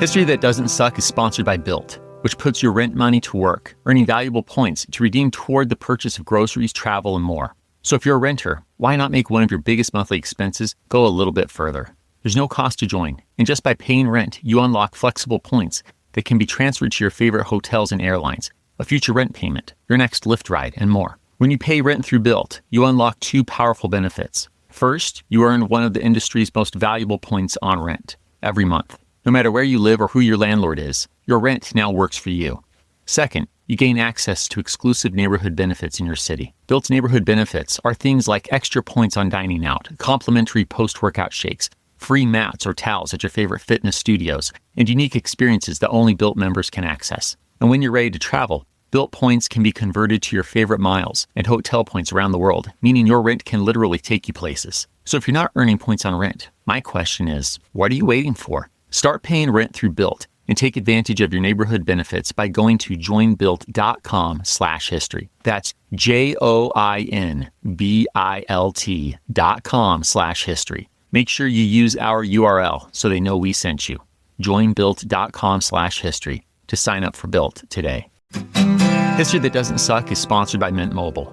History That Doesn't Suck is sponsored by Built, which puts your rent money to work, earning valuable points to redeem toward the purchase of groceries, travel, and more. So if you're a renter, why not make one of your biggest monthly expenses go a little bit further? There's no cost to join, and just by paying rent, you unlock flexible points that can be transferred to your favorite hotels and airlines, a future rent payment, your next Lyft ride, and more. When you pay rent through Built, you unlock two powerful benefits. First, you earn one of the industry's most valuable points on rent every month. No matter where you live or who your landlord is, your rent now works for you. Second, you gain access to exclusive neighborhood benefits in your city. Built's neighborhood benefits are things like extra points on dining out, complimentary post-workout shakes, free mats or towels at your favorite fitness studios, and unique experiences that only Built members can access. And when you're ready to travel, Built points can be converted to your favorite miles and hotel points around the world, meaning your rent can literally take you places. So if you're not earning points on rent, my question is, what are you waiting for? Start paying rent through Built and take advantage of your neighborhood benefits by going to joinbuilt.com/history. That's joinbilt.com/history. Make sure you use our URL so they know we sent you. Joinbuilt.com/history to sign up for Built today. History That Doesn't Suck is sponsored by Mint Mobile.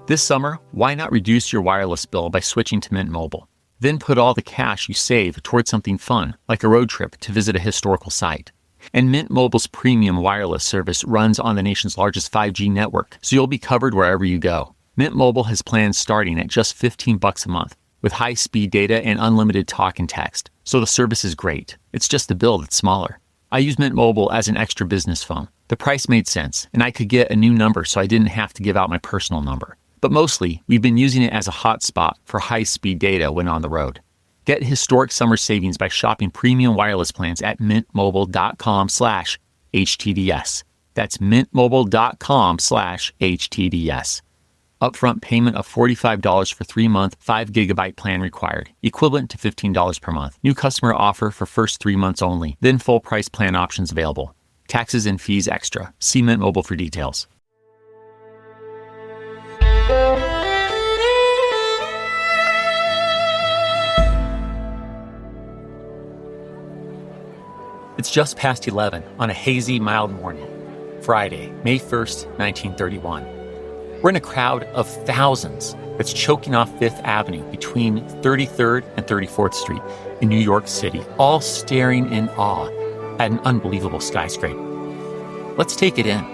This summer, why not reduce your wireless bill by switching to Mint Mobile? Then put all the cash you save towards something fun, like a road trip to visit a historical site. And Mint Mobile's premium wireless service runs on the nation's largest 5G network, so you'll be covered wherever you go. Mint Mobile has plans starting at just $15 a month, with high-speed data and unlimited talk and text. So the service is great. It's just the bill that's smaller. I use Mint Mobile as an extra business phone. The price made sense, and I could get a new number so I didn't have to give out my personal number. But mostly, we've been using it as a hotspot for high-speed data when on the road. Get historic summer savings by shopping premium wireless plans at mintmobile.com/HTDS. That's mintmobile.com/HTDS. Upfront payment of $45 for 3-month, 5GB plan required, equivalent to $15 per month. New customer offer for first 3 months only, then full price plan options available. Taxes and fees extra. See Mint Mobile for details. It's just past 11 on a hazy, mild morning. Friday, May 1st, 1931. We're in a crowd of thousands that's choking off Fifth Avenue between 33rd and 34th Street in New York City, all staring in awe at an unbelievable skyscraper. Let's take it in.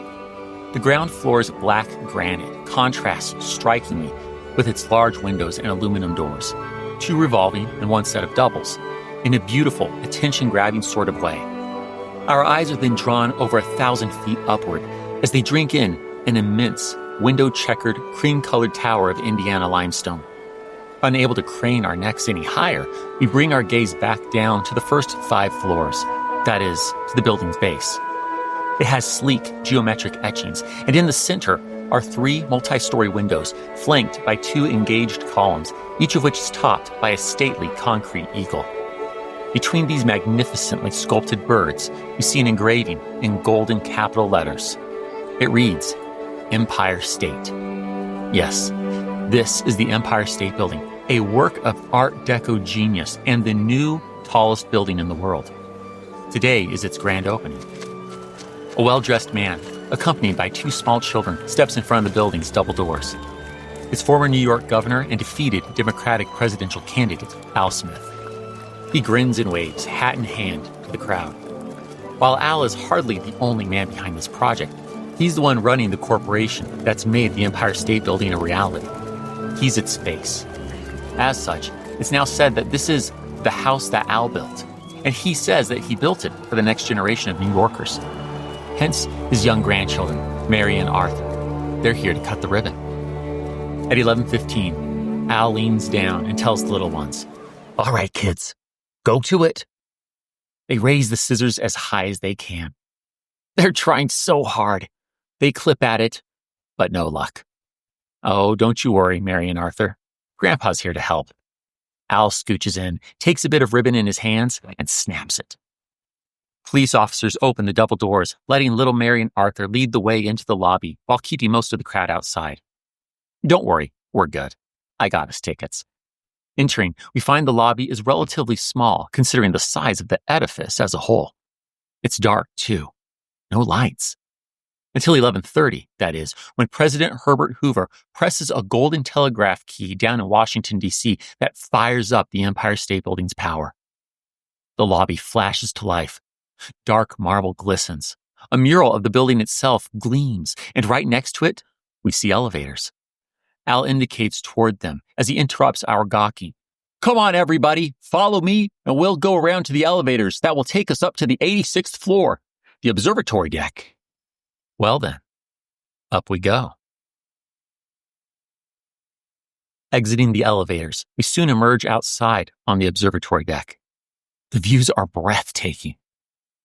The ground floor's black granite contrasts strikingly with its large windows and aluminum doors, 2 revolving and 1 set of doubles, in a beautiful, attention-grabbing sort of way. Our eyes are then drawn over 1,000 feet upward as they drink in an immense, window-checkered, cream-colored tower of Indiana limestone. Unable to crane our necks any higher, we bring our gaze back down to the first 5 floors, that is, to the building's base. It has sleek, geometric etchings, and in the center are 3 multi-story windows flanked by 2 engaged columns, each of which is topped by a stately concrete eagle. Between these magnificently sculpted birds, we see an engraving in golden capital letters. It reads, Empire State. Yes, this is the Empire State Building, a work of Art Deco genius and the new tallest building in the world. Today is its grand opening. A well-dressed man, accompanied by 2 small children, steps in front of the building's double doors. It's former New York governor and defeated Democratic presidential candidate Al Smith. He grins and waves, hat in hand, to the crowd. While Al is hardly the only man behind this project, he's the one running the corporation that's made the Empire State Building a reality. He's its face. As such, it's now said that this is the house that Al built, and he says that he built it for the next generation of New Yorkers. Hence, his young grandchildren, Mary and Arthur. They're here to cut the ribbon. At 11:15, Al leans down and tells the little ones, "All right, kids, go to it." They raise the scissors as high as they can. They're trying so hard. They clip at it, but no luck. "Oh, don't you worry, Mary and Arthur. Grandpa's here to help." Al scooches in, takes a bit of ribbon in his hands, and snaps it. Police officers open the double doors, letting little Mary and Arthur lead the way into the lobby while keeping most of the crowd outside. "Don't worry, we're good. I got us tickets." Entering, we find the lobby is relatively small considering the size of the edifice as a whole. It's dark, too. No lights. Until 11:30, that is, when President Herbert Hoover presses a golden telegraph key down in Washington, D.C. that fires up the Empire State Building's power. The lobby flashes to life. Dark marble glistens. A mural of the building itself gleams, and right next to it, we see elevators. Al indicates toward them as he interrupts our gawking. Come on, everybody, follow me, and we'll go around to the elevators that will take us up to the 86th floor, the observatory deck. Well then, up we go. Exiting the elevators, we soon emerge outside on the observatory deck. The views are breathtaking.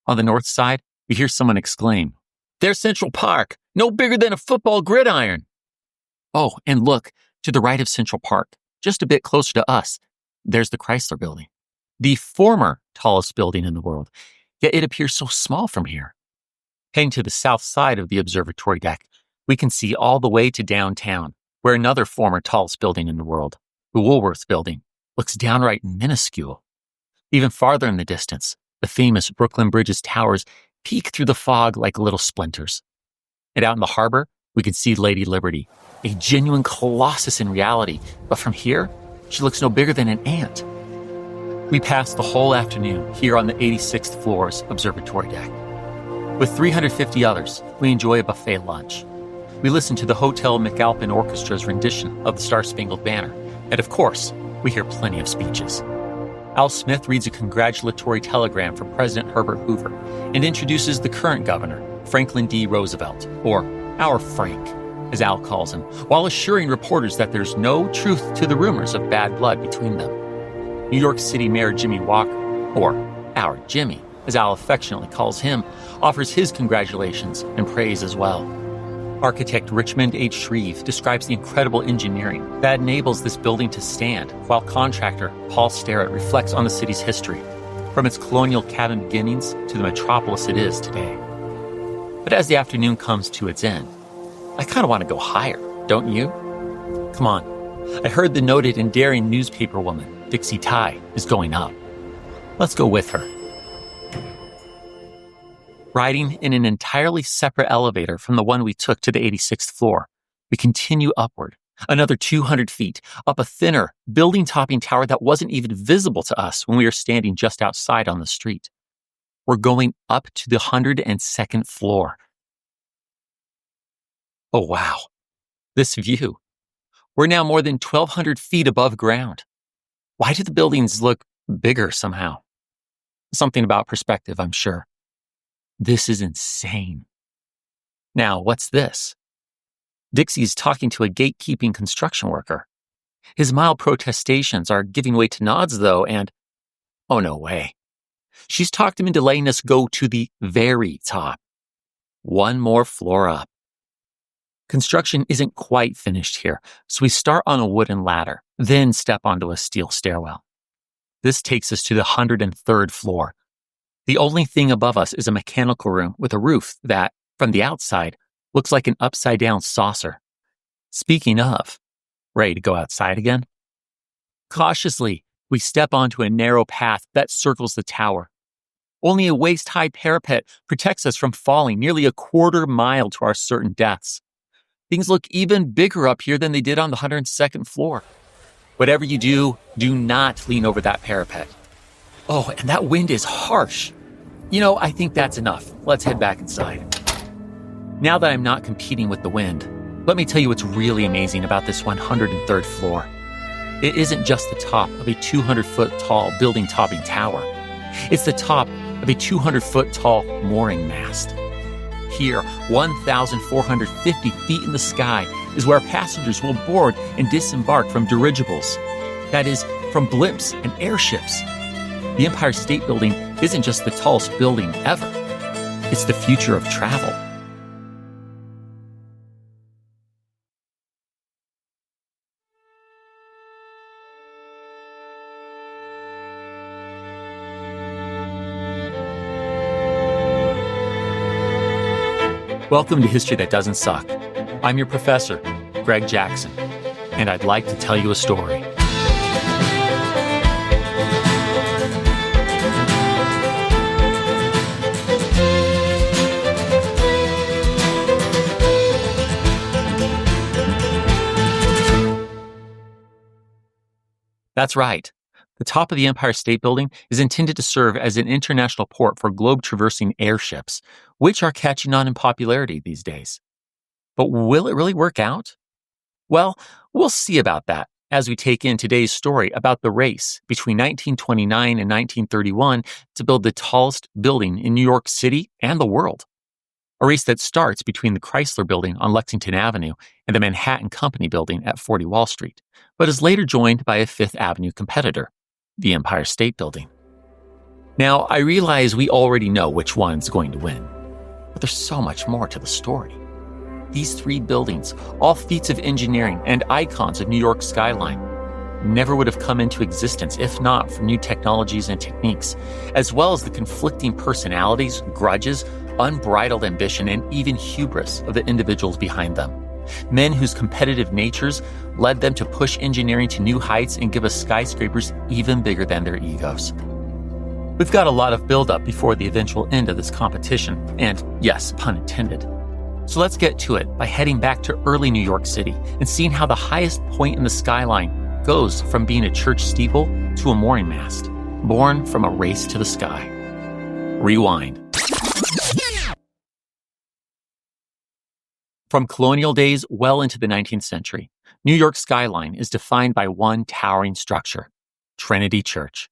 On the north side, we hear someone exclaim, "There's Central Park, no bigger than a football gridiron." Oh, and look, to the right of Central Park, just a bit closer to us, there's the Chrysler Building, the former tallest building in the world, yet it appears so small from here. Heading to the south side of the observatory deck, we can see all the way to downtown, where another former tallest building in the world, the Woolworth Building, looks downright minuscule. Even farther in the distance, the famous Brooklyn Bridge's towers peek through the fog like little splinters. And out in the harbor, we can see Lady Liberty, a genuine colossus in reality, but from here, she looks no bigger than an ant. We pass the whole afternoon here on the 86th floor's observatory deck. With 350 others, we enjoy a buffet lunch. We listen to the Hotel McAlpin Orchestra's rendition of the Star-Spangled Banner, and of course, we hear plenty of speeches. Al Smith reads a congratulatory telegram from President Herbert Hoover and introduces the current governor, Franklin D. Roosevelt, or our Frank, as Al calls him, while assuring reporters that there's no truth to the rumors of bad blood between them. New York City Mayor Jimmy Walker, or our Jimmy, as Al affectionately calls him, offers his congratulations and praise as well. Architect Richmond H. Shreve describes the incredible engineering that enables this building to stand, while contractor Paul Starrett reflects on the city's history, from its colonial cabin beginnings to the metropolis it is today. But as the afternoon comes to its end, I kind of want to go higher, don't you? Come on, I heard the noted and daring newspaper woman, Dixie Ty, is going up. Let's go with her. Riding in an entirely separate elevator from the one we took to the 86th floor, we continue upward, another 200 feet, up a thinner, building-topping tower that wasn't even visible to us when we were standing just outside on the street. We're going up to the 102nd floor. Oh, wow. This view. We're now more than 1,200 feet above ground. Why do the buildings look bigger somehow? Something about perspective, I'm sure. This is insane. Now, what's this? Dixie's talking to a gatekeeping construction worker. His mild protestations are giving way to nods, though, and oh, no way. She's talked him into letting us go to the very top. One more floor up. Construction isn't quite finished here, so we start on a wooden ladder, then step onto a steel stairwell. This takes us to the 103rd floor. The only thing above us is a mechanical room with a roof that, from the outside, looks like an upside-down saucer. Speaking of, ready to go outside again? Cautiously, we step onto a narrow path that circles the tower. Only a waist-high parapet protects us from falling nearly a quarter mile to our certain deaths. Things look even bigger up here than they did on the 102nd floor. Whatever you do, do not lean over that parapet. Oh, and that wind is harsh. You know, I think that's enough. Let's head back inside. Now that I'm not competing with the wind, let me tell you what's really amazing about this 103rd floor. It isn't just the top of a 200-foot tall building-topping tower. It's the top of a 200-foot tall mooring mast. Here, 1,450 feet in the sky, is where passengers will board and disembark from dirigibles. That is, from blimps and airships. The Empire State Building isn't just the tallest building ever. It's the future of travel. Welcome to History That Doesn't Suck. I'm your professor, Greg Jackson, and I'd like to tell you a story. That's right. The top of the Empire State Building is intended to serve as an international port for globe-traversing airships, which are catching on in popularity these days. But will it really work out? Well, we'll see about that as we take in today's story about the race between 1929 and 1931 to build the tallest building in New York City and the world. A race that starts between the Chrysler Building on Lexington Avenue and the Manhattan Company Building at 40 Wall Street, but is later joined by a Fifth Avenue competitor, the Empire State Building. Now, I realize we already know which one's going to win, but there's so much more to the story. These three buildings, all feats of engineering and icons of New York's skyline, never would have come into existence if not for new technologies and techniques, as well as the conflicting personalities, grudges, unbridled ambition, and even hubris of the individuals behind them. Men whose competitive natures led them to push engineering to new heights and give us skyscrapers even bigger than their egos. We've got a lot of build-up before the eventual end of this competition, and yes, pun intended. So let's get to it by heading back to early New York City and seeing how the highest point in the skyline goes from being a church steeple to a mooring mast, born from a race to the sky. Rewind. From colonial days well into the 19th century, New York's skyline is defined by one towering structure, Trinity Church.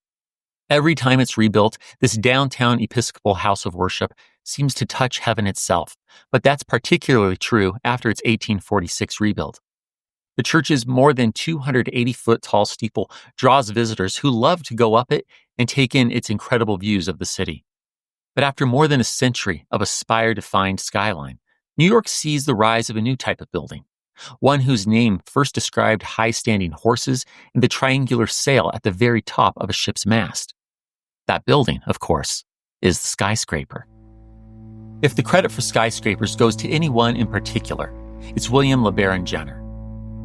Every time it's rebuilt, this downtown Episcopal house of worship seems to touch heaven itself, but that's particularly true after its 1846 rebuild. The church's more than 280-foot tall steeple draws visitors who love to go up it and take in its incredible views of the city. But after more than a century of a spire-defined skyline, New York sees the rise of a new type of building, one whose name first described high-standing horses and the triangular sail at the very top of a ship's mast. That building, of course, is the skyscraper. If the credit for skyscrapers goes to anyone in particular, it's William LeBaron Jenner.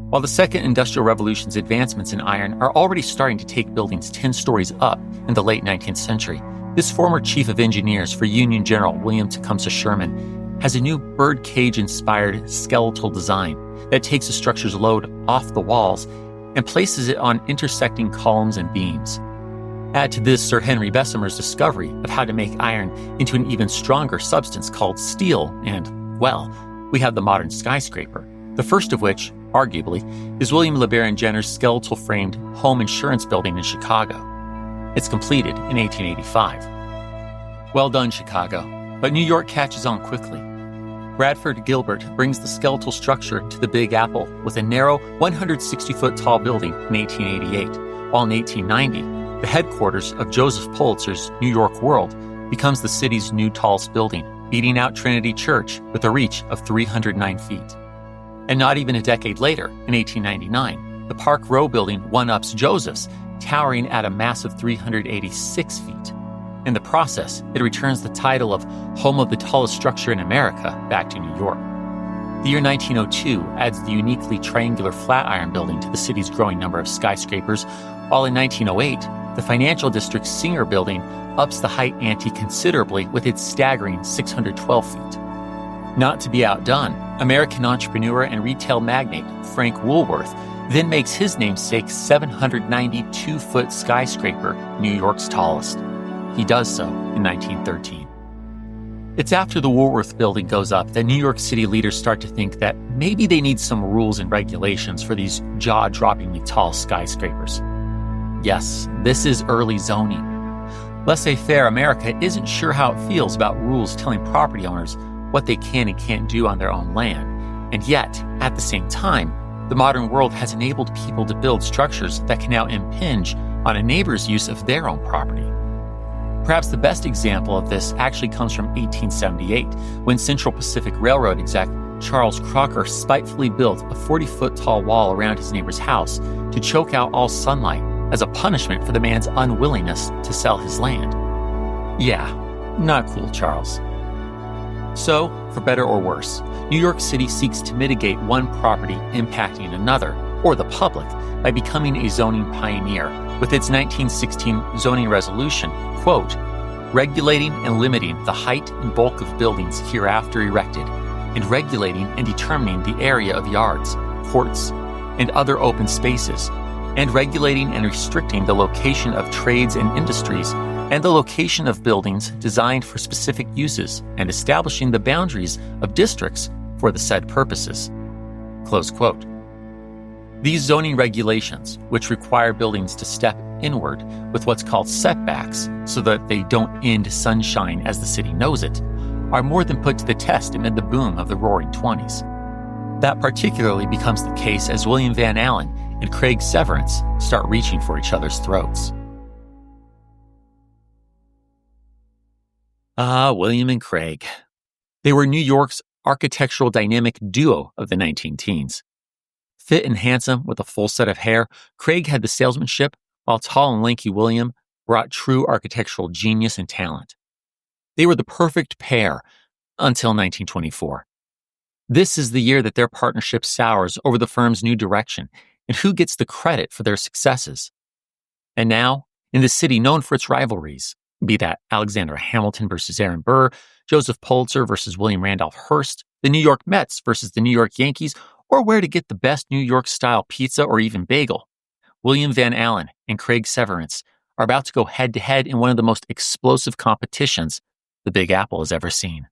While the Second Industrial Revolution's advancements in iron are already starting to take buildings 10 stories up in the late 19th century, this former chief of engineers for Union General William Tecumseh Sherman has a new birdcage-inspired skeletal design that takes the structure's load off the walls and places it on intersecting columns and beams. Add to this Sir Henry Bessemer's discovery of how to make iron into an even stronger substance called steel, and, well, we have the modern skyscraper, the first of which, arguably, is William LeBaron Jenner's skeletal-framed home insurance building in Chicago. It's completed in 1885. Well done, Chicago, but New York catches on quickly. Bradford Gilbert brings the skeletal structure to the Big Apple with a narrow 160-foot tall building in 1888, while in 1890, the headquarters of Joseph Pulitzer's New York World becomes the city's new tallest building, beating out Trinity Church with a reach of 309 feet. And not even a decade later, in 1899, the Park Row building one-ups Joseph's, towering at a massive 386 feet. In the process, it returns the title of home of the tallest structure in America back to New York. The year 1902 adds the uniquely triangular Flatiron building to the city's growing number of skyscrapers, while in 1908, the financial district's Singer building ups the height ante considerably with its staggering 612 feet. Not to be outdone, American entrepreneur and retail magnate Frank Woolworth then makes his namesake 792-foot skyscraper New York's tallest. He does so in 1913. It's after the Woolworth building goes up that New York City leaders start to think that maybe they need some rules and regulations for these jaw-droppingly tall skyscrapers. Yes, this is early zoning. Laissez-faire America isn't sure how it feels about rules telling property owners what they can and can't do on their own land. And yet, at the same time, the modern world has enabled people to build structures that can now impinge on a neighbor's use of their own property. Perhaps the best example of this actually comes from 1878, when Central Pacific Railroad exec Charles Crocker spitefully built a 40-foot tall wall around his neighbor's house to choke out all sunlight as a punishment for the man's unwillingness to sell his land. Yeah, not cool, Charles. So, for better or worse, New York City seeks to mitigate one property impacting another, or the public, by becoming a zoning pioneer with its 1916 zoning resolution, quote, regulating and limiting the height and bulk of buildings hereafter erected, and regulating and determining the area of yards, courts, and other open spaces, and regulating and restricting the location of trades and industries and the location of buildings designed for specific uses and establishing the boundaries of districts for the said purposes." Close quote. These zoning regulations, which require buildings to step inward with what's called setbacks so that they don't end sunshine as the city knows it, are more than put to the test amid the boom of the Roaring '20s. That particularly becomes the case as William Van Alen and Craig Severance start reaching for each other's throats. William and Craig. They were New York's architectural dynamic duo of the 19-teens. Fit and handsome with a full set of hair, Craig had the salesmanship, while tall and lanky William brought true architectural genius and talent. They were the perfect pair until 1924. This is the year that their partnership sours over the firm's new direction and who gets the credit for their successes. And now, in the city known for its rivalries, be that Alexander Hamilton versus Aaron Burr, Joseph Pulitzer versus William Randolph Hearst, the New York Mets versus the New York Yankees, or where to get the best New York-style pizza or even bagel, William Van Alen and Craig Severance are about to go head-to-head in one of the most explosive competitions the Big Apple has ever seen.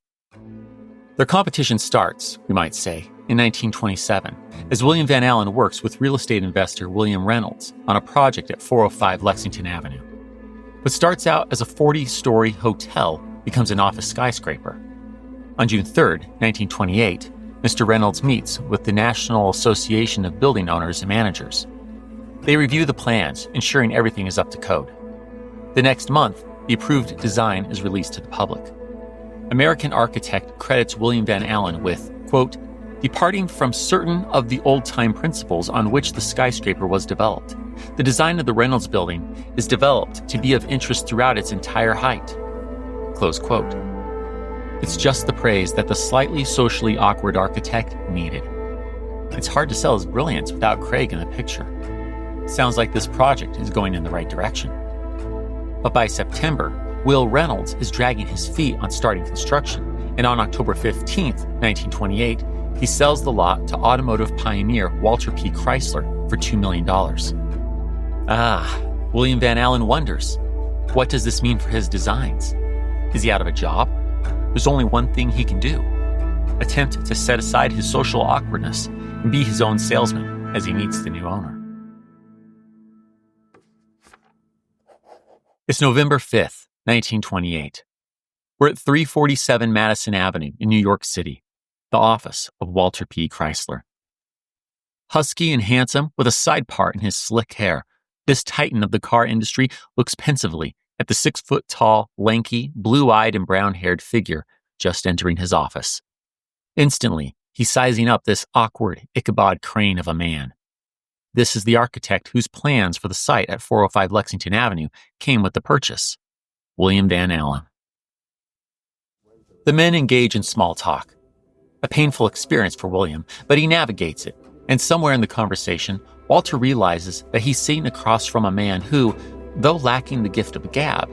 Their competition starts, we might say, in 1927, as William Van Alen works with real estate investor William Reynolds on a project at 405 Lexington Avenue. What starts out as a 40-story hotel becomes an office skyscraper. On June 3, 1928, Mr. Reynolds meets with the National Association of Building Owners and Managers. They review the plans, ensuring everything is up to code. The next month, the approved design is released to the public. American architect credits William Van Alen with, quote, "departing from certain of the old-time principles on which the skyscraper was developed. The design of the Reynolds Building is developed to be of interest throughout its entire height." Close quote. It's just the praise that the slightly socially awkward architect needed. It's hard to sell his brilliance without Craig in the picture. Sounds like this project is going in the right direction. But by September, Will Reynolds is dragging his feet on starting construction, and on October 15th, 1928, he sells the lot to automotive pioneer Walter P. Chrysler for $2 million. William Van Alen wonders, what does this mean for his designs? Is he out of a job? There's only one thing he can do: attempt to set aside his social awkwardness and be his own salesman as he meets the new owner. It's November 5th, 1928. We're at 347 Madison Avenue in New York City, the office of Walter P. Chrysler. Husky and handsome with a side part in his slick hair, this titan of the car industry looks pensively at the 6-foot-tall, lanky, blue-eyed and brown-haired figure just entering his office. Instantly, he's sizing up this awkward Ichabod Crane of a man. This is the architect whose plans for the site at 405 Lexington Avenue came with the purchase, William Van Alen. The men engage in small talk. A painful experience for William, but he navigates it, and somewhere in the conversation, Walter realizes that he's sitting across from a man who, though lacking the gift of the gab,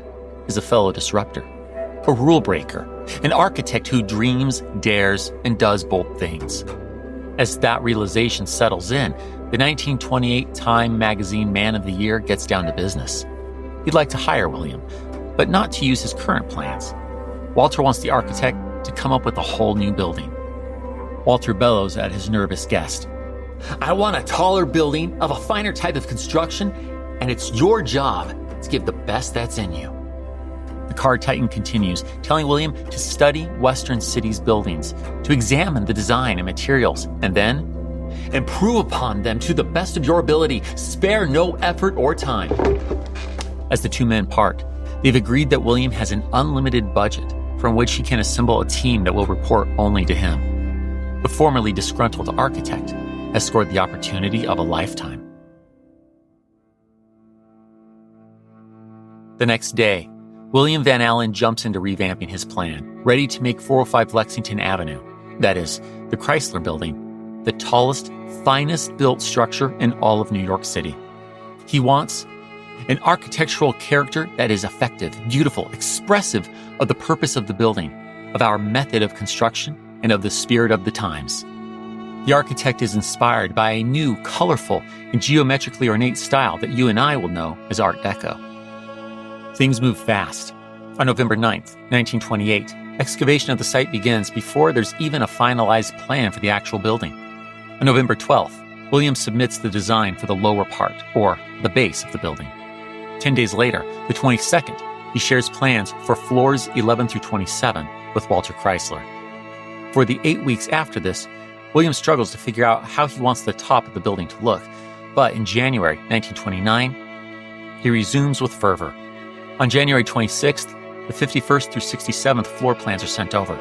is a fellow disruptor, a rule breaker, an architect who dreams, dares, and does bold things. As that realization settles in, the 1928 Time magazine Man of the Year gets down to business. He'd like to hire William, but not to use his current plans. Walter wants the architect to come up with a whole new building. Walter bellows at his nervous guest, "I want a taller building of a finer type of construction, and it's your job to give the best that's in you." The car titan continues, telling William to study Western cities' buildings, to examine the design and materials, and then improve upon them to the best of your ability. Spare no effort or time. As the two men part, they've agreed that William has an unlimited budget from which he can assemble a team that will report only to him. The formerly disgruntled architect has scored the opportunity of a lifetime. The next day, William Van Alen jumps into revamping his plan, ready to make 405 Lexington Avenue, that is, the Chrysler Building, the tallest, finest built structure in all of New York City. He wants an architectural character that is effective, beautiful, expressive of the purpose of the building, of our method of construction, and of the spirit of the times. The architect is inspired by a new, colorful, and geometrically ornate style that you and I will know as Art Deco. Things move fast. On November 9th, 1928, excavation of the site begins before there's even a finalized plan for the actual building. On November 12th, Williams submits the design for the lower part, or the base of the building. 10 days later, the 22nd, he shares plans for floors 11 through 27 with Walter Chrysler. For the 8 weeks after this, Williams struggles to figure out how he wants the top of the building to look, but in January 1929, he resumes with fervor. On January 26th, the 51st through 67th floor plans are sent over.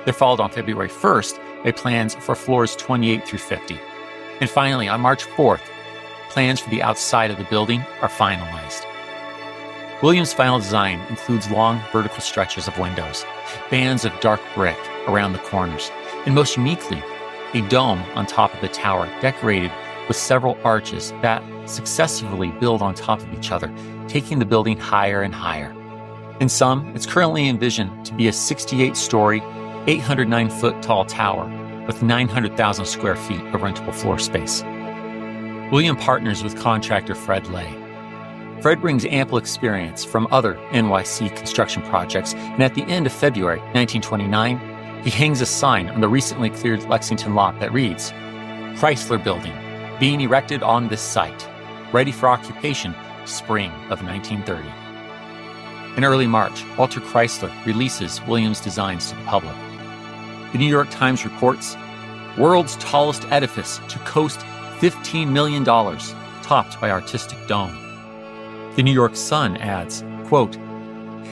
They're followed on February 1st by plans for floors 28 through 50. And finally, on March 4th, plans for the outside of the building are finalized. Williams' final design includes long vertical stretches of windows, bands of dark brick around the corners, and most uniquely, a dome on top of the tower decorated with several arches that successively build on top of each other, taking the building higher and higher. In sum, it's currently envisioned to be a 68-story, 809-foot tall tower with 900,000 square feet of rentable floor space. William partners with contractor Fred Lay. Fred brings ample experience from other NYC construction projects, and at the end of February 1929, he hangs a sign on the recently cleared Lexington lot that reads, "Chrysler Building, being erected on this site, ready for occupation, spring of 1930." In early March, Walter Chrysler releases Williams' designs to the public. The New York Times reports, "World's tallest edifice to cost $15 million, topped by artistic dome." The New York Sun adds, quote,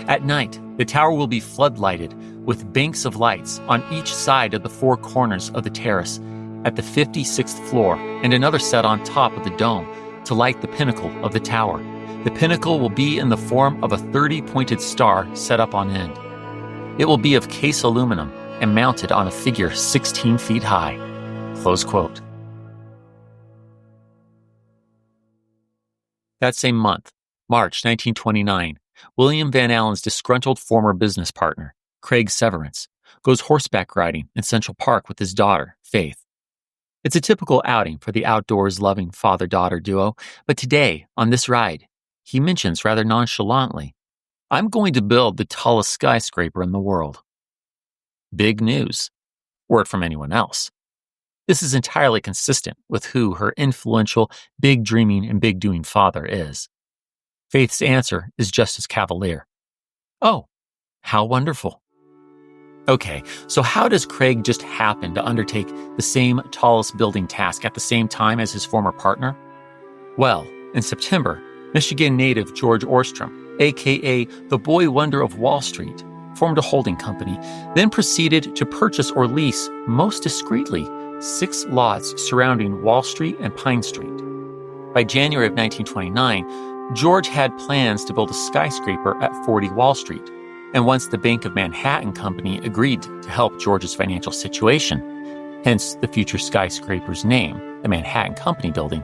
"At night, the tower will be floodlighted with banks of lights on each side of the four corners of the terrace at the 56th floor and another set on top of the dome to light the pinnacle of the tower. The pinnacle will be in the form of a 30-pointed star set up on end. It will be of case aluminum and mounted on a figure 16 feet high." Close quote. That same month, March 1929, William Van Alen's disgruntled former business partner, Craig Severance, goes horseback riding in Central Park with his daughter, Faith. It's a typical outing for the outdoors-loving father-daughter duo, but today, on this ride, he mentions rather nonchalantly, "I'm going to build the tallest skyscraper in the world." Big news. Word from anyone else. This is entirely consistent with who her influential, big-dreaming and big-doing father is. Faith's answer is just as cavalier. "Oh, how wonderful." Okay, so how does Craig just happen to undertake the same tallest building task at the same time as his former partner? Well, in September, Michigan native George Ohrstrom, a.k.a. the boy wonder of Wall Street, formed a holding company, then proceeded to purchase or lease, most discreetly, 6 lots surrounding Wall Street and Pine Street. By January of 1929, George had plans to build a skyscraper at 40 Wall Street, and once the Bank of Manhattan Company agreed to help George's financial situation, hence the future skyscraper's name, the Manhattan Company Building,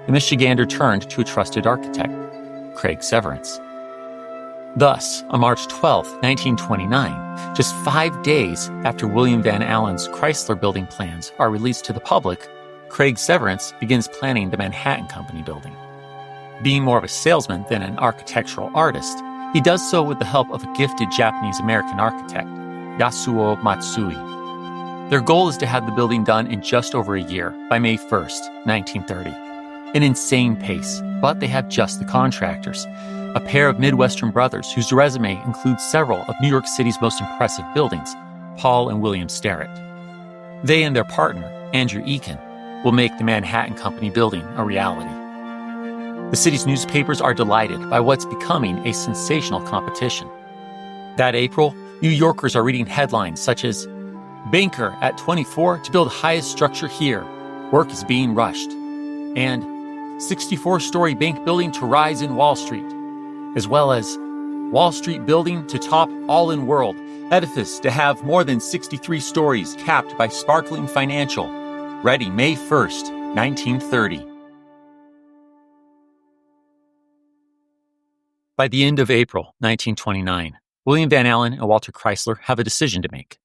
the Michigander turned to a trusted architect, Craig Severance. Thus, on March 12, 1929, just 5 days after William Van Alen's Chrysler Building plans are released to the public, Craig Severance begins planning the Manhattan Company Building. Being more of a salesman than an architectural artist, he does so with the help of a gifted Japanese-American architect, Yasuo Matsui. Their goal is to have the building done in just over a year, by May 1st, 1930. An insane pace, but they have just the contractors, a pair of Midwestern brothers whose resume includes several of New York City's most impressive buildings, Paul and William Sterrett. They and their partner, Andrew Eakin, will make the Manhattan Company Building a reality. The city's newspapers are delighted by what's becoming a sensational competition. That April, New Yorkers are reading headlines such as, "Banker at 24 to build highest structure here. Work is being rushed." And 64-story bank building to rise in Wall Street, as well as Wall Street building to top all in world, edifice to have more than 63 stories capped by sparkling financial, ready May 1st, 1930. By the end of April 1929, William Van Alen and Walter Chrysler have a decision to make.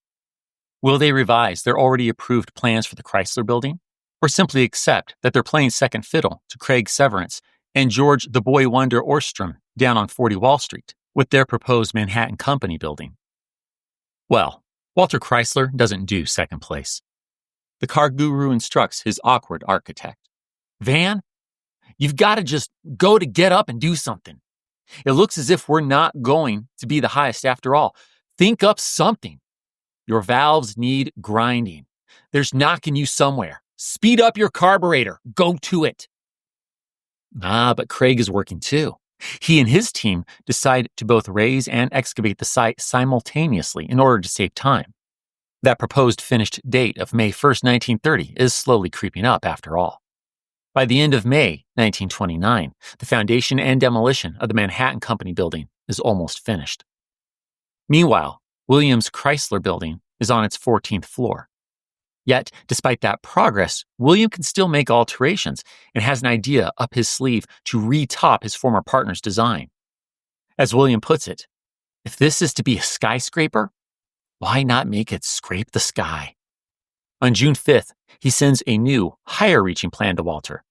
Will they revise their already approved plans for the Chrysler Building, or simply accept that they're playing second fiddle to Craig Severance and George the Boy Wonder Ohrstrom down on 40 Wall Street with their proposed Manhattan Company Building? Well, Walter Chrysler doesn't do second place. The car guru instructs his awkward architect. Van, you've got to just get up and do something. It looks as if we're not going to be the highest after all. Think up something. Your valves need grinding. There's knocking you somewhere. Speed up your carburetor. Go to it. But Craig is working too. He and his team decide to both raise and excavate the site simultaneously in order to save time. That proposed finished date of May 1st, 1930 is slowly creeping up after all. By the end of May 1929, the foundation and demolition of the Manhattan Company Building is almost finished. Meanwhile, Williams' Chrysler Building is on its 14th floor. Yet, despite that progress, William can still make alterations and has an idea up his sleeve to retop his former partner's design. As William puts it, if this is to be a skyscraper, why not make it scrape the sky? On June 5th, he sends a new, higher-reaching plan to Walter.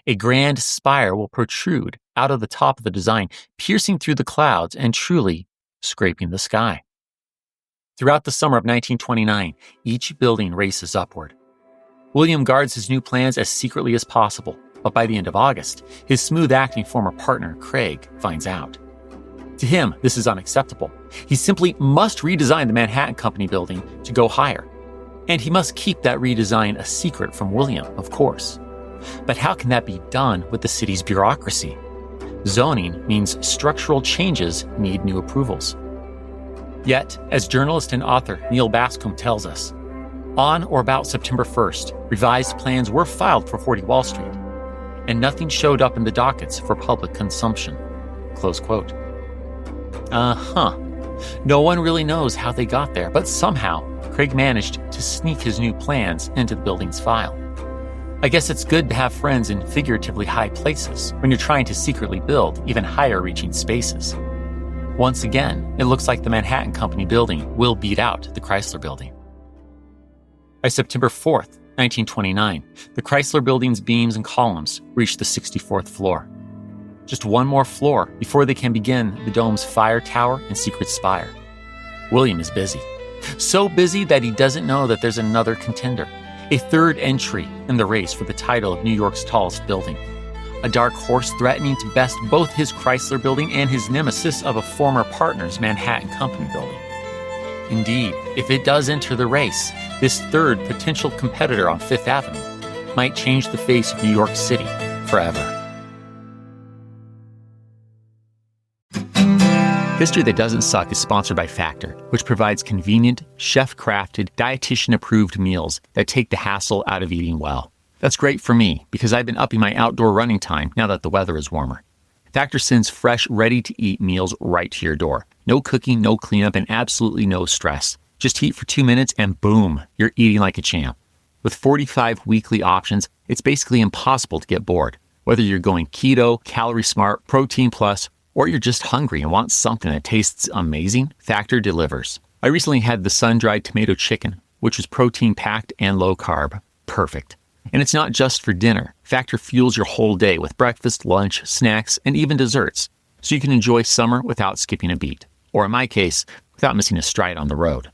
A grand spire will protrude out of the top of the design, piercing through the clouds and truly scraping the sky. Throughout the summer of 1929, each building races upward. William guards his new plans as secretly as possible, but by the end of August, his smooth-acting former partner, Craig, finds out. To him, this is unacceptable. He simply must redesign the Manhattan Company Building to go higher. And he must keep that redesign a secret from William, of course. But how can that be done with the city's bureaucracy? Zoning means structural changes need new approvals. Yet, as journalist and author Neil Bascom tells us, on or about September 1st, revised plans were filed for 40 Wall Street, and nothing showed up in the dockets for public consumption. Close quote. No one really knows how they got there, but somehow Craig managed to sneak his new plans into the building's file. I guess it's good to have friends in figuratively high places when you're trying to secretly build even higher-reaching spaces. Once again, it looks like the Manhattan Company Building will beat out the Chrysler Building. By September 4th, 1929, the Chrysler Building's beams and columns reach the 64th floor. Just one more floor before they can begin the dome's fire tower and secret spire. William is busy. So busy that he doesn't know that there's another contender, a third entry in the race for the title of New York's tallest building. A dark horse threatening to best both his Chrysler Building and his nemesis of a former partner's Manhattan Company Building. Indeed, if it does enter the race, this third potential competitor on Fifth Avenue might change the face of New York City forever. History That Doesn't Suck is sponsored by Factor, which provides convenient, chef-crafted, dietitian-approved meals that take the hassle out of eating well. That's great for me, because I've been upping my outdoor running time now that the weather is warmer. Factor sends fresh, ready-to-eat meals right to your door. No cooking, no cleanup, and absolutely no stress. Just heat for 2 minutes and boom, you're eating like a champ. With 45 weekly options, it's basically impossible to get bored. Whether you're going keto, calorie smart, protein plus, or you're just hungry and want something that tastes amazing, Factor delivers. I recently had the sun-dried tomato chicken, which was protein-packed and low-carb. Perfect. And it's not just for dinner. Factor fuels your whole day with breakfast, lunch, snacks, and even desserts, so you can enjoy summer without skipping a beat. Or in my case, without missing a stride on the road.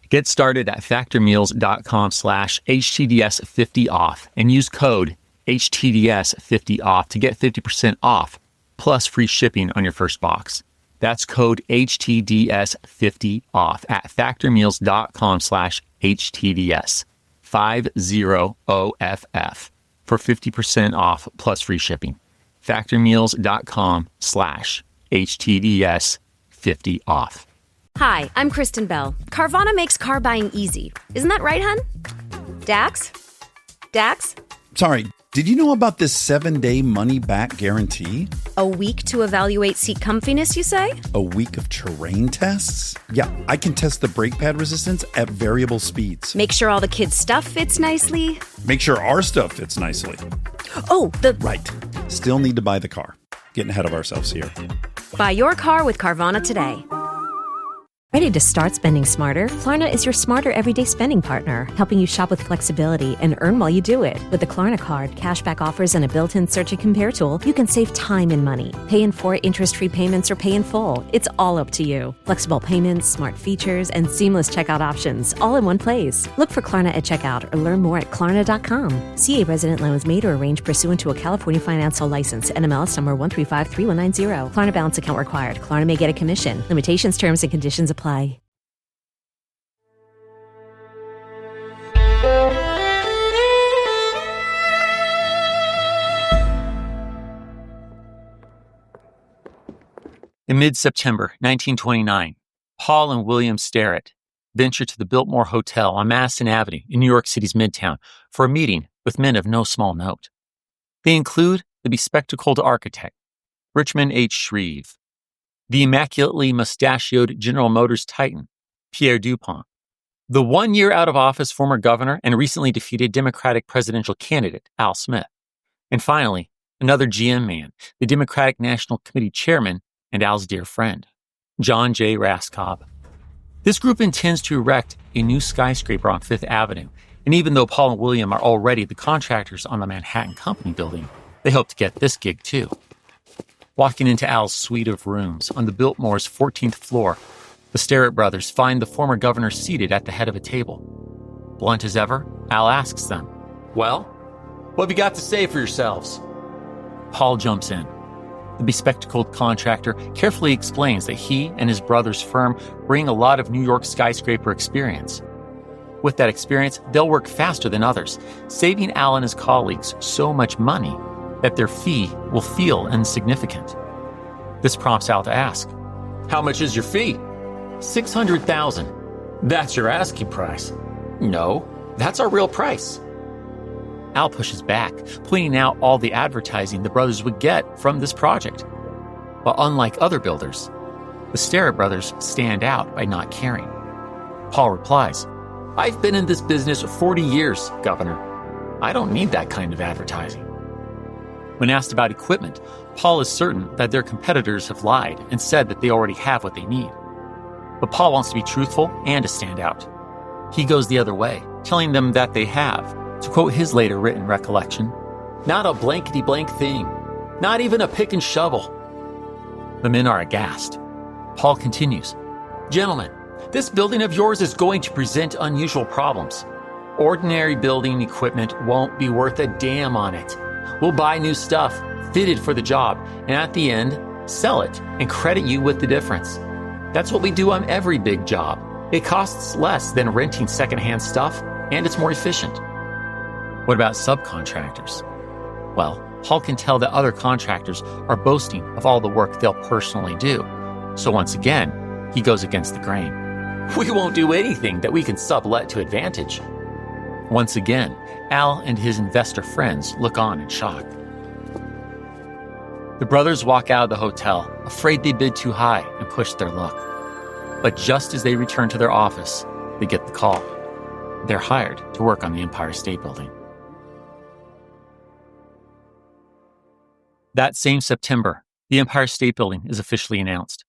Get started at factormeals.com/HTDS50off and use code HTDS50off to get 50% off, plus free shipping on your first box. That's code HTDS50off at factormeals.com/HTDS. 50OFF for 50% off plus free shipping. Factormeals.com/HTDS50off. Hi, I'm Kristen Bell. Carvana makes car buying easy. Isn't that right, hun? Dax? Sorry, did you know about this 7-day money-back guarantee? A week to evaluate seat comfiness, you say? A week of terrain tests? Yeah, I can test the brake pad resistance at variable speeds. Make sure all the kids' stuff fits nicely. Make sure our stuff fits nicely. Oh, Right. Still need to buy the car. Getting ahead of ourselves here. Buy your car with Carvana today. Ready to start spending smarter? Klarna is your smarter everyday spending partner, helping you shop with flexibility and earn while you do it. With the Klarna Card, cashback offers, and a built-in search and compare tool, you can save time and money. Pay in 4 interest-free payments or pay in full. It's all up to you. Flexible payments, smart features, and seamless checkout options, all in one place. Look for Klarna at checkout or learn more at Klarna.com. CA resident loans made or arranged pursuant to a California financial license. NMLS number 1353190. Klarna balance account required. Klarna may get a commission. Limitations, terms, and conditions apply. In mid-September 1929, Paul and William Sterrett venture to the Biltmore Hotel on Madison Avenue in New York City's Midtown for a meeting with men of no small note. They include the bespectacled architect, Richmond H. Shreve, the immaculately mustachioed General Motors titan, Pierre Dupont, the 1 year out of office former governor and recently defeated Democratic presidential candidate, Al Smith, and finally, another GM man, the Democratic National Committee chairman and Al's dear friend, John J. Raskob. This group intends to erect a new skyscraper on Fifth Avenue, and even though Paul and William are already the contractors on the Manhattan Company building, they hope to get this gig too. Walking into Al's suite of rooms on the Biltmore's 14th floor, the Sterrett brothers find the former governor seated at the head of a table. Blunt as ever, Al asks them, "Well, what have you got to say for yourselves?" Paul jumps in. The bespectacled contractor carefully explains that he and his brother's firm bring a lot of New York skyscraper experience. With that experience, they'll work faster than others, saving Al and his colleagues so much money that their fee will feel insignificant. This prompts Al to ask, "How much is your fee?" $600,000. "That's your asking price." "No, that's our real price." Al pushes back, pointing out all the advertising the brothers would get from this project. But unlike other builders, the Sterrett brothers stand out by not caring. Paul replies, "I've been in this business 40 years, Governor. I don't need that kind of advertising." When asked about equipment, Paul is certain that their competitors have lied and said that they already have what they need. But Paul wants to be truthful and to stand out. He goes the other way, telling them that they have, to quote his later written recollection, "Not a blankety-blank thing. Not even a pick and shovel." The men are aghast. Paul continues, "Gentlemen, this building of yours is going to present unusual problems. Ordinary building equipment won't be worth a damn on it. We'll buy new stuff, fitted for the job, and at the end, sell it and credit you with the difference. That's what we do on every big job. It costs less than renting secondhand stuff, and it's more efficient." What about subcontractors? Well, Paul can tell that other contractors are boasting of all the work they'll personally do. So once again, he goes against the grain. "We won't do anything that we can sublet to advantage." Once again, Al and his investor friends look on in shock. The brothers walk out of the hotel, afraid they bid too high and push their luck. But just as they return to their office, they get the call. They're hired to work on the Empire State Building. That same September, the Empire State Building is officially announced.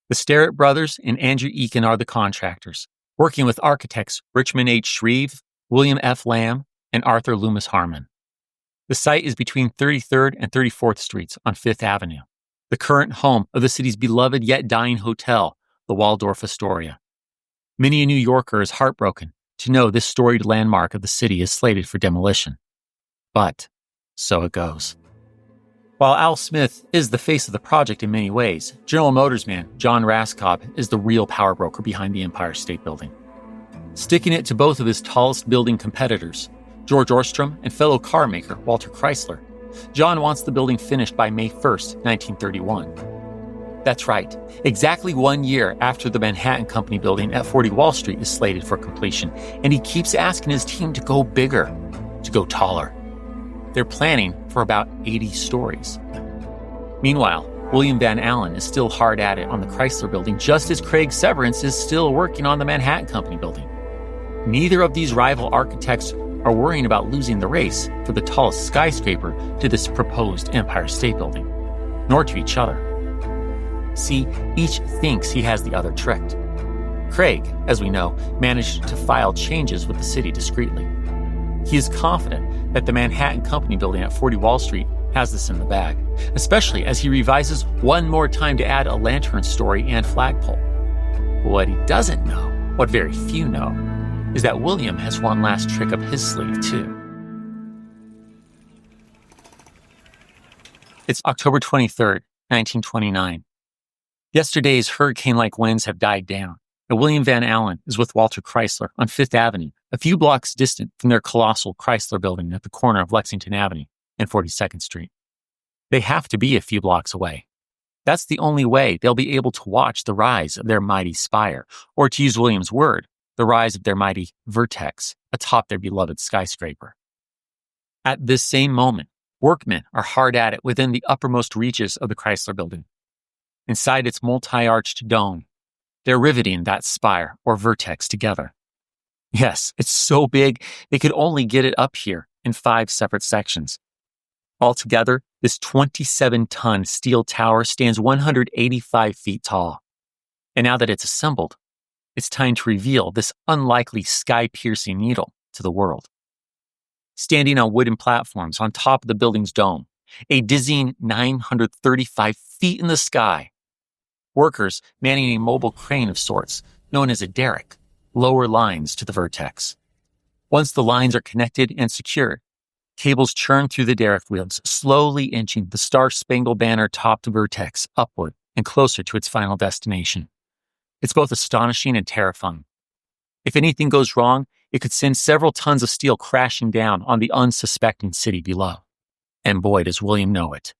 The Sterrett brothers and Andrew Eakin are the contractors, working with architects Richmond H. Shreve, William F. Lamb, and Arthur Loomis Harmon. The site is between 33rd and 34th Streets on Fifth Avenue, the current home of the city's beloved yet dying hotel, the Waldorf-Astoria. Many a New Yorker is heartbroken to know this storied landmark of the city is slated for demolition. But so it goes. While Al Smith is the face of the project in many ways, General Motors man John Raskob is the real power broker behind the Empire State Building. Sticking it to both of his tallest building competitors, George Ohrstrom and fellow car maker Walter Chrysler, John wants the building finished by May 1st, 1931. That's right, exactly 1 year after the Manhattan Company building at 40 Wall Street is slated for completion, and he keeps asking his team to go bigger, to go taller. They're planning for about 80 stories. Meanwhile, William Van Alen is still hard at it on the Chrysler Building, just as Craig Severance is still working on the Manhattan Company Building. Neither of these rival architects are worrying about losing the race for the tallest skyscraper to this proposed Empire State Building, nor to each other. See, each thinks he has the other tricked. Craig, as we know, managed to file changes with the city discreetly. He is confident that the Manhattan Company Building at 40 Wall Street has this in the bag, especially as he revises one more time to add a lantern story and flagpole. But what he doesn't know, what very few know, is that William has one last trick up his sleeve, too. It's October 23rd, 1929. Yesterday's hurricane-like winds have died down, and William Van Alen is with Walter Chrysler on Fifth Avenue, a few blocks distant from their colossal Chrysler Building at the corner of Lexington Avenue and 42nd Street. They have to be a few blocks away. That's the only way they'll be able to watch the rise of their mighty spire, or to use William's word, the rise of their mighty vertex atop their beloved skyscraper. At this same moment, workmen are hard at it within the uppermost reaches of the Chrysler Building. Inside its multi-arched dome, they're riveting that spire or vertex together. Yes, it's so big they could only get it up here in 5 separate sections. Altogether, this 27-ton steel tower stands 185 feet tall. And now that it's assembled, it's time to reveal this unlikely sky-piercing needle to the world. Standing on wooden platforms on top of the building's dome, a dizzying 935 feet in the sky, workers manning a mobile crane of sorts, known as a derrick, lower lines to the vertex. Once the lines are connected and secured, cables churn through the derrick wheels, slowly inching the Star-Spangled Banner-topped vertex upward and closer to its final destination. It's both astonishing and terrifying. If anything goes wrong, it could send several tons of steel crashing down on the unsuspecting city below. And boy, does William know it.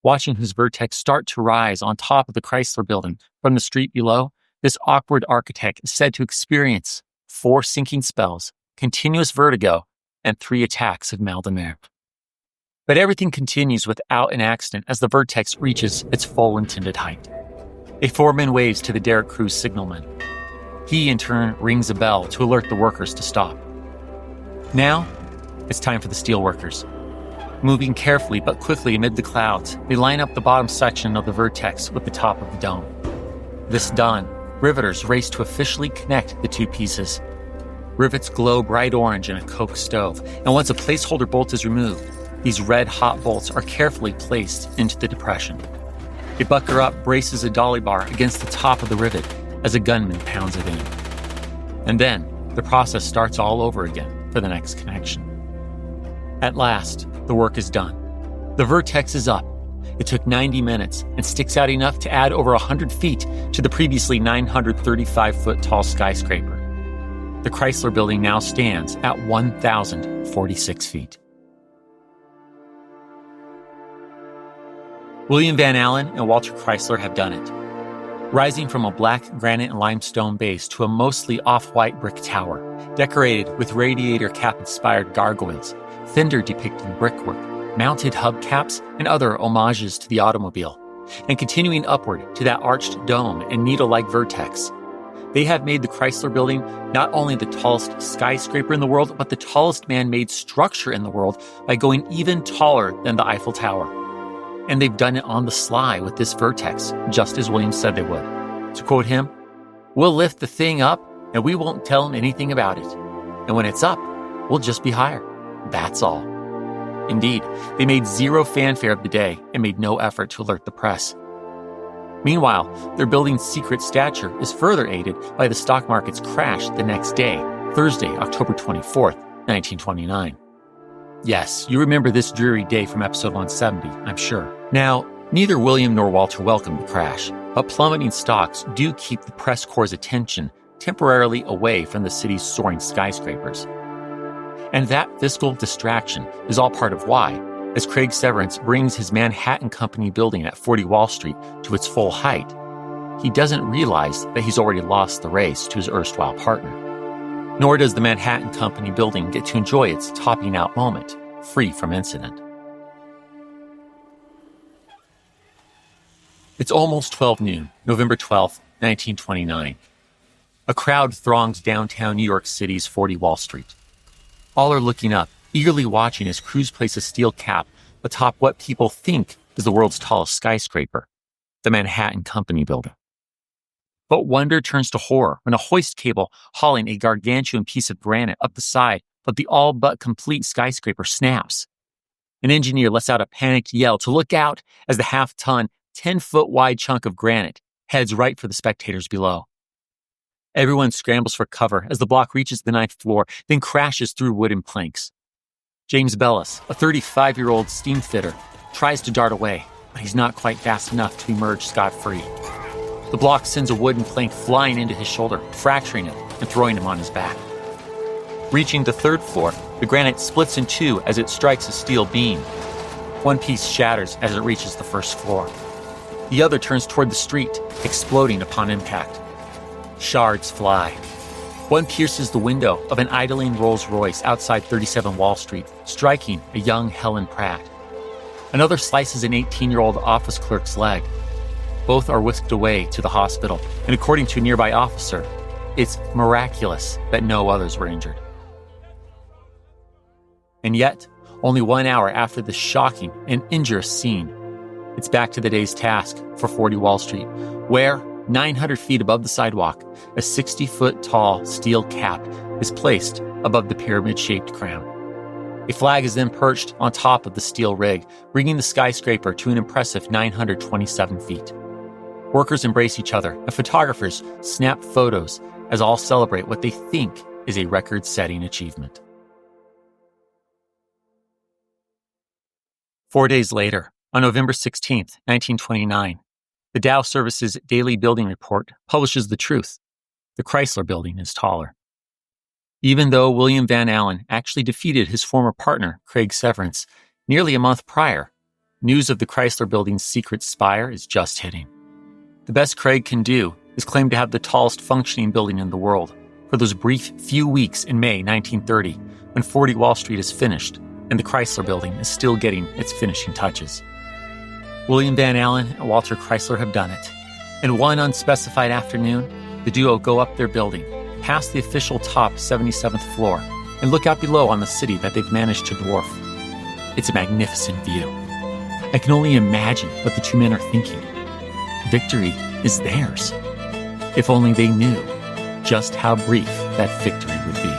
Watching his vertex start to rise on top of the Chrysler Building from the street below, this awkward architect is said to experience 4 sinking spells, continuous vertigo, and 3 attacks of mal de mer. But everything continues without an accident as the vertex reaches its full intended height. A foreman waves to the derrick crew's signalman. He, in turn, rings a bell to alert the workers to stop. Now, it's time for the steel workers. Moving carefully but quickly amid the clouds, they line up the bottom section of the vertex with the top of the dome. This done, riveters race to officially connect the 2 pieces. Rivets glow bright orange in a coke stove, and once a placeholder bolt is removed, these red-hot bolts are carefully placed into the depression. A bucker-up braces a dolly bar against the top of the rivet as a gunman pounds it in. And then, the process starts all over again for the next connection. At last, the work is done. The vertex is up. It took 90 minutes and sticks out enough to add over 100 feet to the previously 935-foot tall skyscraper. The Chrysler Building now stands at 1,046 feet. William Van Alen and Walter Chrysler have done it. Rising from a black granite and limestone base to a mostly off-white brick tower, decorated with radiator cap-inspired gargoyles, fender depicting brickwork, mounted hubcaps, and other homages to the automobile, and continuing upward to that arched dome and needle-like vertex. They have made the Chrysler Building not only the tallest skyscraper in the world, but the tallest man-made structure in the world by going even taller than the Eiffel Tower. And they've done it on the sly with this vertex, just as William said they would. To quote him, "We'll lift the thing up, and we won't tell them anything about it. And when it's up, we'll just be higher. That's all." Indeed, they made zero fanfare of the day and made no effort to alert the press. Meanwhile, their building's secret stature is further aided by the stock market's crash the next day, Thursday, October 24th, 1929. Yes, you remember this dreary day from episode 170, I'm sure. Now, neither William nor Walter welcomed the crash, but plummeting stocks do keep the press corps' attention temporarily away from the city's soaring skyscrapers. And that fiscal distraction is all part of why, as Craig Severance brings his Manhattan Company Building at 40 Wall Street to its full height, he doesn't realize that he's already lost the race to his erstwhile partner. Nor does the Manhattan Company Building get to enjoy its topping out moment, free from incident. It's almost 12 noon, November 12th, 1929. A crowd throngs downtown New York City's 40 Wall Street. All are looking up, eagerly watching as crews place a steel cap atop what people think is the world's tallest skyscraper, the Manhattan Company Building. But wonder turns to horror when a hoist cable hauling a gargantuan piece of granite up the side of the all-but-complete skyscraper snaps. An engineer lets out a panicked yell to look out as the half-ton, 10-foot-wide chunk of granite heads right for the spectators below. Everyone scrambles for cover as the block reaches the 9th floor, then crashes through wooden planks. James Bellis, a 35-year-old steam fitter, tries to dart away, but he's not quite fast enough to emerge scot-free. The block sends a wooden plank flying into his shoulder, fracturing it and throwing him on his back. Reaching the 3rd floor, the granite splits in two as it strikes a steel beam. One piece shatters as it reaches the 1st floor. The other turns toward the street, exploding upon impact. Shards fly. One pierces the window of an idling Rolls-Royce outside 37 Wall Street, striking a young Helen Pratt. Another slices an 18-year-old office clerk's leg. Both are whisked away to the hospital, and according to a nearby officer, it's miraculous that no others were injured. And yet, only 1 hour after this shocking and injurious scene, it's back to the day's task for 40 Wall Street, where, 900 feet above the sidewalk, a 60-foot-tall steel cap is placed above the pyramid-shaped crown. A flag is then perched on top of the steel rig, bringing the skyscraper to an impressive 927 feet. Workers embrace each other, and photographers snap photos as all celebrate what they think is a record-setting achievement. 4 days later, on November 16, 1929, the Dow Services Daily Building Report publishes the truth. The Chrysler Building is taller. Even though William Van Alen actually defeated his former partner, Craig Severance, nearly a month prior, news of the Chrysler Building's secret spire is just hitting. The best Craig can do is claim to have the tallest functioning building in the world for those brief few weeks in May 1930 when 40 Wall Street is finished and the Chrysler Building is still getting its finishing touches. William Van Alen and Walter Chrysler have done it. In one unspecified afternoon, the duo go up their building, past the official top 77th floor, and look out below on the city that they've managed to dwarf. It's a magnificent view. I can only imagine what the two men are thinking. Victory is theirs. If only they knew just how brief that victory would be.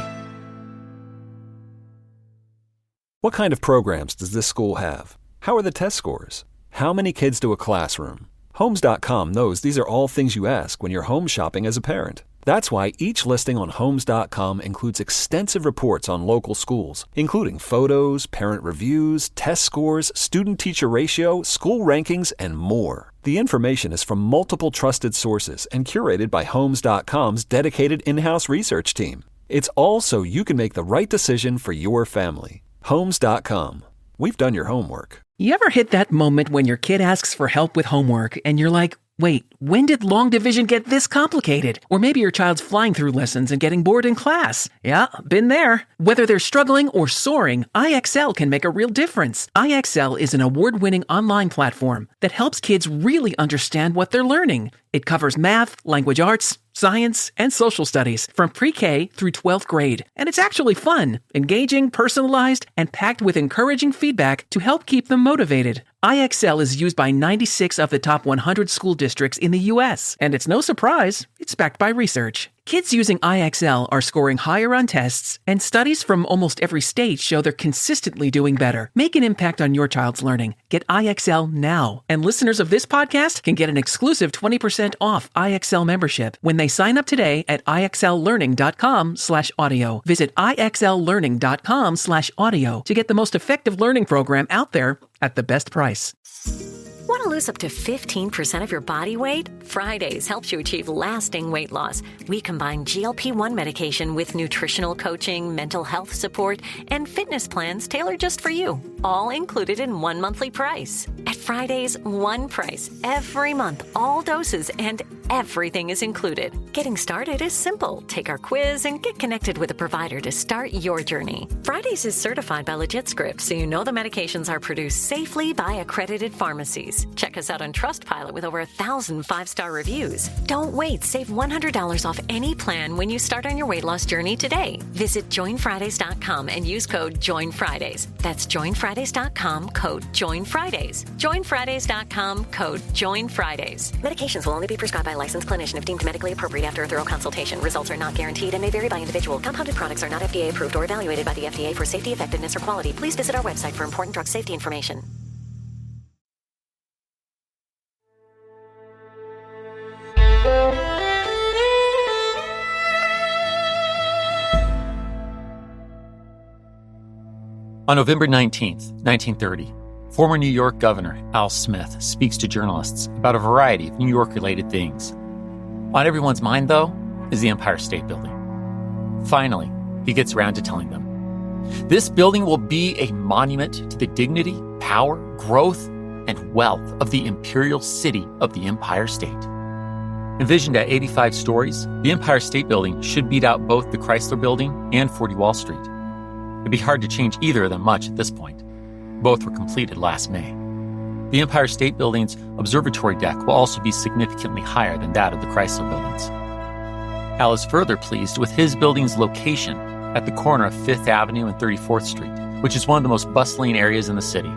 What kind of programs does this school have? How are the test scores? How many kids do a classroom? Homes.com knows these are all things you ask when you're home shopping as a parent. That's why each listing on Homes.com includes extensive reports on local schools, including photos, parent reviews, test scores, student-teacher ratio, school rankings, and more. The information is from multiple trusted sources and curated by Homes.com's dedicated in-house research team. It's all so you can make the right decision for your family. Homes.com. We've done your homework. You ever hit that moment when your kid asks for help with homework and you're like, wait, when did long division get this complicated? Or maybe your child's flying through lessons and getting bored in class. Yeah, been there. Whether they're struggling or soaring, IXL can make a real difference. IXL is an award-winning online platform that helps kids really understand what they're learning. It covers math, language arts, science, and social studies from pre-K through 12th grade. And it's actually fun, engaging, personalized, and packed with encouraging feedback to help keep them motivated. IXL is used by 96 of the top 100 school districts in the U.S., and it's no surprise, it's backed by research. Kids using IXL are scoring higher on tests, and studies from almost every state show they're consistently doing better. Make an impact on your child's learning. Get IXL now. And listeners of this podcast can get an exclusive 20% off IXL membership when they sign up today at IXLlearning.com/audio. Visit IXLlearning.com/audio to get the most effective learning program out there at the best price. Want to lose up to 15% of your body weight? Fridays helps you achieve lasting weight loss. We combine GLP-1 medication with nutritional coaching, mental health support, and fitness plans tailored just for you, all included in one monthly price. At Fridays, one price, every month, all doses, and everything is included. Getting started is simple. Take our quiz and get connected with a provider to start your journey. Fridays is certified by Legit Scripts, so you know the medications are produced safely by accredited pharmacies. Check us out on Trustpilot with over 1,000 5-star reviews. Don't wait. Save $100 off any plan when you start on your weight loss journey today. Visit joinfridays.com and use code JOINFRIDAYS. That's joinfridays.com, code JOINFRIDAYS. Joinfridays.com, code JOINFRIDAYS. Medications will only be prescribed by a licensed clinician if deemed medically appropriate after a thorough consultation. Results are not guaranteed and may vary by individual. Compounded products are not FDA approved or evaluated by the FDA for safety, effectiveness, or quality. Please visit our website for important drug safety information. On November 19th, 1930, former New York Governor Al Smith speaks to journalists about a variety of New York-related things. On everyone's mind, though, is the Empire State Building. Finally, he gets around to telling them, this building will be a monument to the dignity, power, growth, and wealth of the imperial city of the Empire State. Envisioned at 85 stories, the Empire State Building should beat out both the Chrysler Building and 40 Wall Street. It'd be hard to change either of them much at this point. Both were completed last May. The Empire State Building's observatory deck will also be significantly higher than that of the Chrysler Buildings. Al is further pleased with his building's location at the corner of 5th Avenue and 34th Street, which is one of the most bustling areas in the city.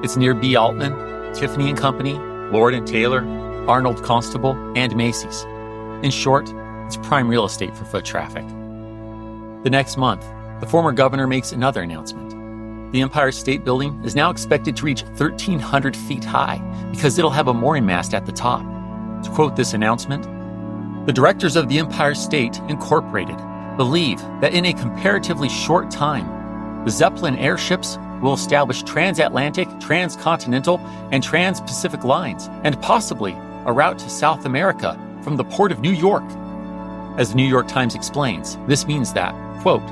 It's near B. Altman, Tiffany & Company, Lord & Taylor, Arnold Constable, and Macy's. In short, it's prime real estate for foot traffic. The next month, the former governor makes another announcement. The Empire State Building is now expected to reach 1,300 feet high because it'll have a mooring mast at the top. To quote this announcement, the directors of the Empire State Incorporated believe that in a comparatively short time, the Zeppelin airships will establish transatlantic, transcontinental, and trans-Pacific lines, and possibly a route to South America from the port of New York. As the New York Times explains, this means that, quote,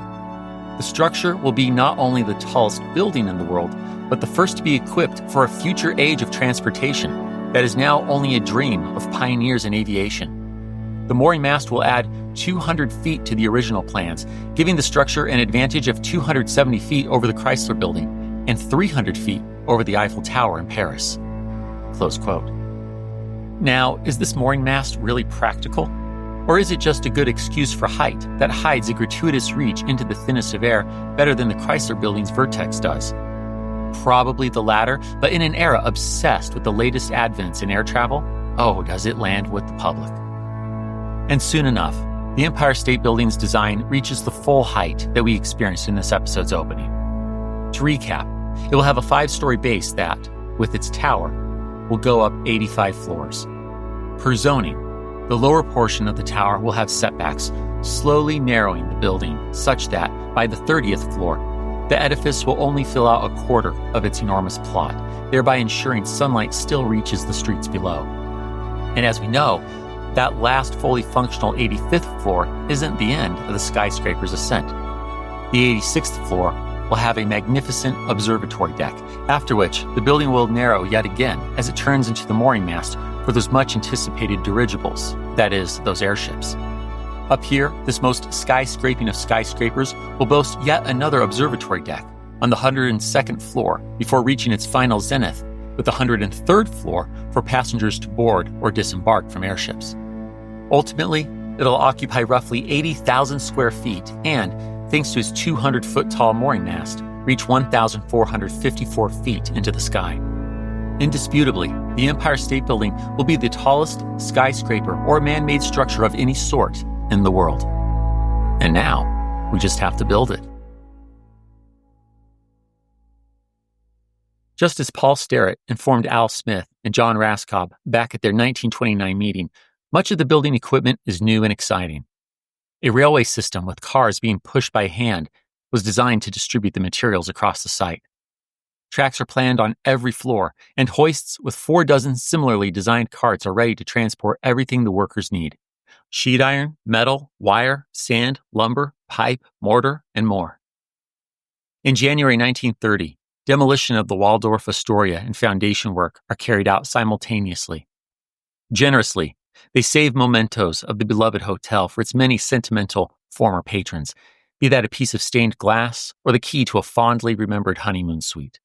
the structure will be not only the tallest building in the world, but the first to be equipped for a future age of transportation that is now only a dream of pioneers in aviation. The mooring mast will add 200 feet to the original plans, giving the structure an advantage of 270 feet over the Chrysler Building and 300 feet over the Eiffel Tower in Paris. Close quote. Now, is this mooring mast really practical? Or is it just a good excuse for height that hides a gratuitous reach into the thinnest of air better than the Chrysler Building's vertex does? Probably the latter, but in an era obsessed with the latest advents in air travel, oh, does it land with the public. And soon enough, the Empire State Building's design reaches the full height that we experienced in this episode's opening. To recap, it will have a 5-story base that, with its tower, will go up 85 floors. Per zoning, the lower portion of the tower will have setbacks, slowly narrowing the building such that, by the 30th floor, the edifice will only fill out a quarter of its enormous plot, thereby ensuring sunlight still reaches the streets below. And as we know, that last fully functional 85th floor isn't the end of the skyscraper's ascent. The 86th floor will have a magnificent observatory deck, after which the building will narrow yet again as it turns into the mooring mast for those much-anticipated dirigibles, that is, those airships. Up here, this most skyscraping of skyscrapers will boast yet another observatory deck on the 102nd floor before reaching its final zenith with the 103rd floor for passengers to board or disembark from airships. Ultimately, it'll occupy roughly 80,000 square feet and, thanks to its 200-foot-tall mooring mast, reach 1,454 feet into the sky. Indisputably, the Empire State Building will be the tallest skyscraper or man-made structure of any sort in the world. And now, we just have to build it. Just as Paul Sterrett informed Al Smith and John Raskob back at their 1929 meeting, much of the building equipment is new and exciting. A railway system with cars being pushed by hand was designed to distribute the materials across the site. Tracks are planned on every floor, and hoists with 4 dozen similarly designed carts are ready to transport everything the workers need: sheet iron, metal, wire, sand, lumber, pipe, mortar, and more. In January 1930, demolition of the Waldorf-Astoria and foundation work are carried out simultaneously. Generously, they save mementos of the beloved hotel for its many sentimental former patrons, be that a piece of stained glass or the key to a fondly remembered honeymoon suite.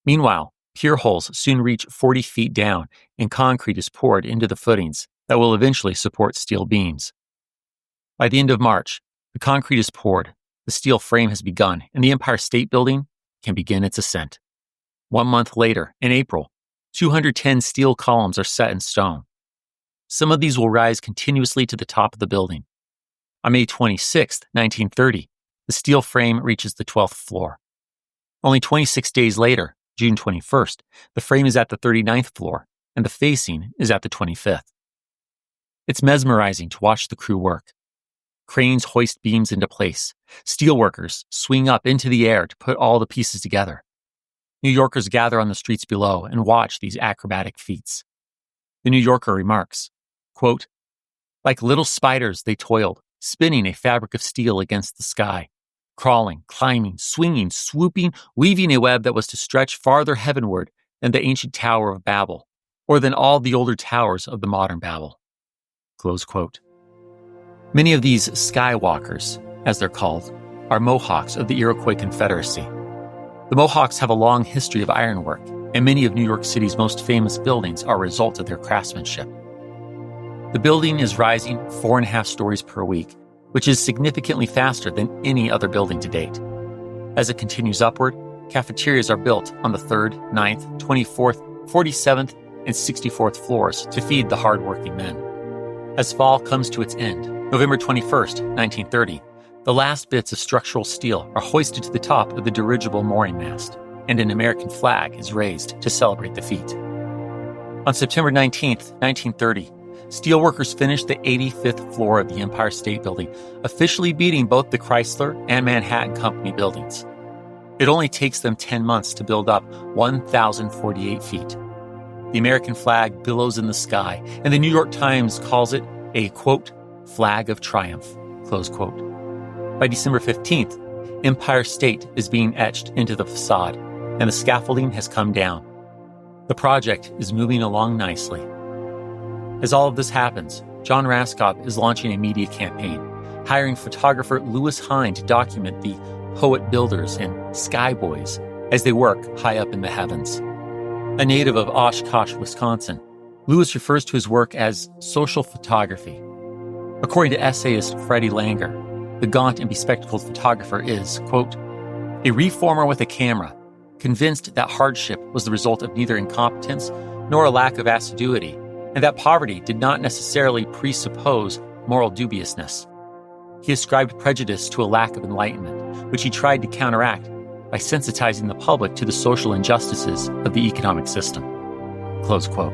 Meanwhile, pier holes soon reach 40 feet down and concrete is poured into the footings that will eventually support steel beams. By the end of March, the concrete is poured, the steel frame has begun, and the Empire State Building can begin its ascent. 1 month later, in April, 210 steel columns are set in stone. Some of these will rise continuously to the top of the building. On May 26, 1930, the steel frame reaches the 12th floor. Only 26 days later, June 21st, the frame is at the 39th floor, and the facing is at the 25th. It's mesmerizing to watch the crew work. Cranes hoist beams into place. Steelworkers swing up into the air to put all the pieces together. New Yorkers gather on the streets below and watch these acrobatic feats. The New Yorker remarks, quote, "Like little spiders they toiled, spinning a fabric of steel against the sky, crawling, climbing, swinging, swooping, weaving a web that was to stretch farther heavenward than the ancient Tower of Babel, or than all the older towers of the modern Babel." Close quote. Many of these skywalkers, as they're called, are Mohawks of the Iroquois Confederacy. The Mohawks have a long history of ironwork, and many of New York City's most famous buildings are a result of their craftsmanship. The building is rising 4.5 stories per week, which is significantly faster than any other building to date. As it continues upward, cafeterias are built on the 3rd, 9th, 24th, 47th, and 64th floors to feed the hard-working men. As fall comes to its end, November 21st, 1930, the last bits of structural steel are hoisted to the top of the dirigible mooring mast, and an American flag is raised to celebrate the feat. On September 19th, 1930, steelworkers finished the 85th floor of the Empire State Building, officially beating both the Chrysler and Manhattan Company buildings. It only takes them 10 months to build up 1,048 feet. The American flag billows in the sky, and the New York Times calls it a, quote, flag of triumph, close quote. By December 15th, Empire State is being etched into the facade, and the scaffolding has come down. The project is moving along nicely. As all of this happens, John Raskob is launching a media campaign, hiring photographer Louis Hine to document the poet builders and skyboys as they work high up in the heavens. A native of Oshkosh, Wisconsin, Louis refers to his work as social photography. According to essayist Freddie Langer, the gaunt and bespectacled photographer is, quote, a reformer with a camera, convinced that hardship was the result of neither incompetence nor a lack of assiduity, and that poverty did not necessarily presuppose moral dubiousness. He ascribed prejudice to a lack of enlightenment, which he tried to counteract by sensitizing the public to the social injustices of the economic system. Close quote.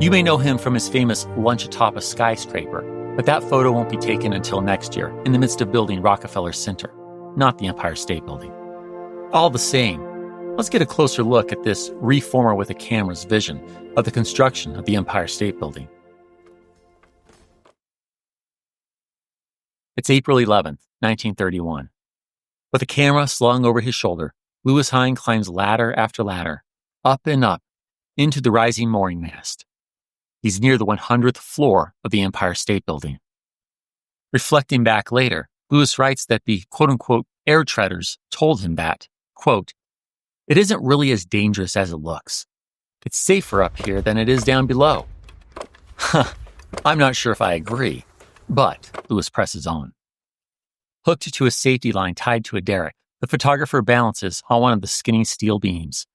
You may know him from his famous lunch atop a skyscraper, but that photo won't be taken until next year in the midst of building Rockefeller Center, not the Empire State Building. All the same, let's get a closer look at this reformer with a camera's vision of the construction of the Empire State Building. It's April 11th, 1931. With a camera slung over his shoulder, Louis Hine climbs ladder after ladder, up and up, into the rising mooring mast. He's near the 100th floor of the Empire State Building. Reflecting back later, Louis writes that the quote-unquote air treaders told him that, quote, it isn't really as dangerous as it looks. It's safer up here than it is down below. I'm not sure if I agree, but Louis presses on. Hooked to a safety line tied to a derrick, the photographer balances on one of the skinny steel beams.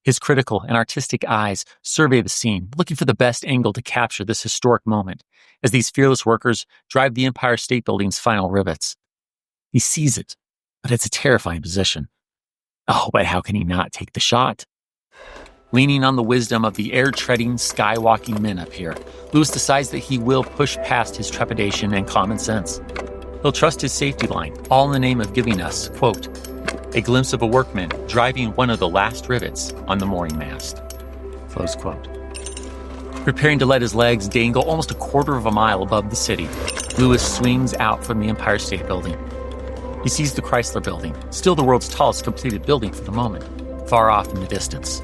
His critical and artistic eyes survey the scene, looking for the best angle to capture this historic moment as these fearless workers drive the Empire State Building's final rivets. He sees it, but it's a terrifying position. Oh, but how can he not take the shot? Leaning on the wisdom of the air-treading, skywalking men up here, Louis decides that he will push past his trepidation and common sense. He'll trust his safety line, all in the name of giving us, quote, a glimpse of a workman driving one of the last rivets on the mooring mast, close quote. Preparing to let his legs dangle almost a quarter of a mile above the city, Louis swings out from the Empire State Building. He sees the Chrysler Building, still the world's tallest completed building for the moment, far off in the distance.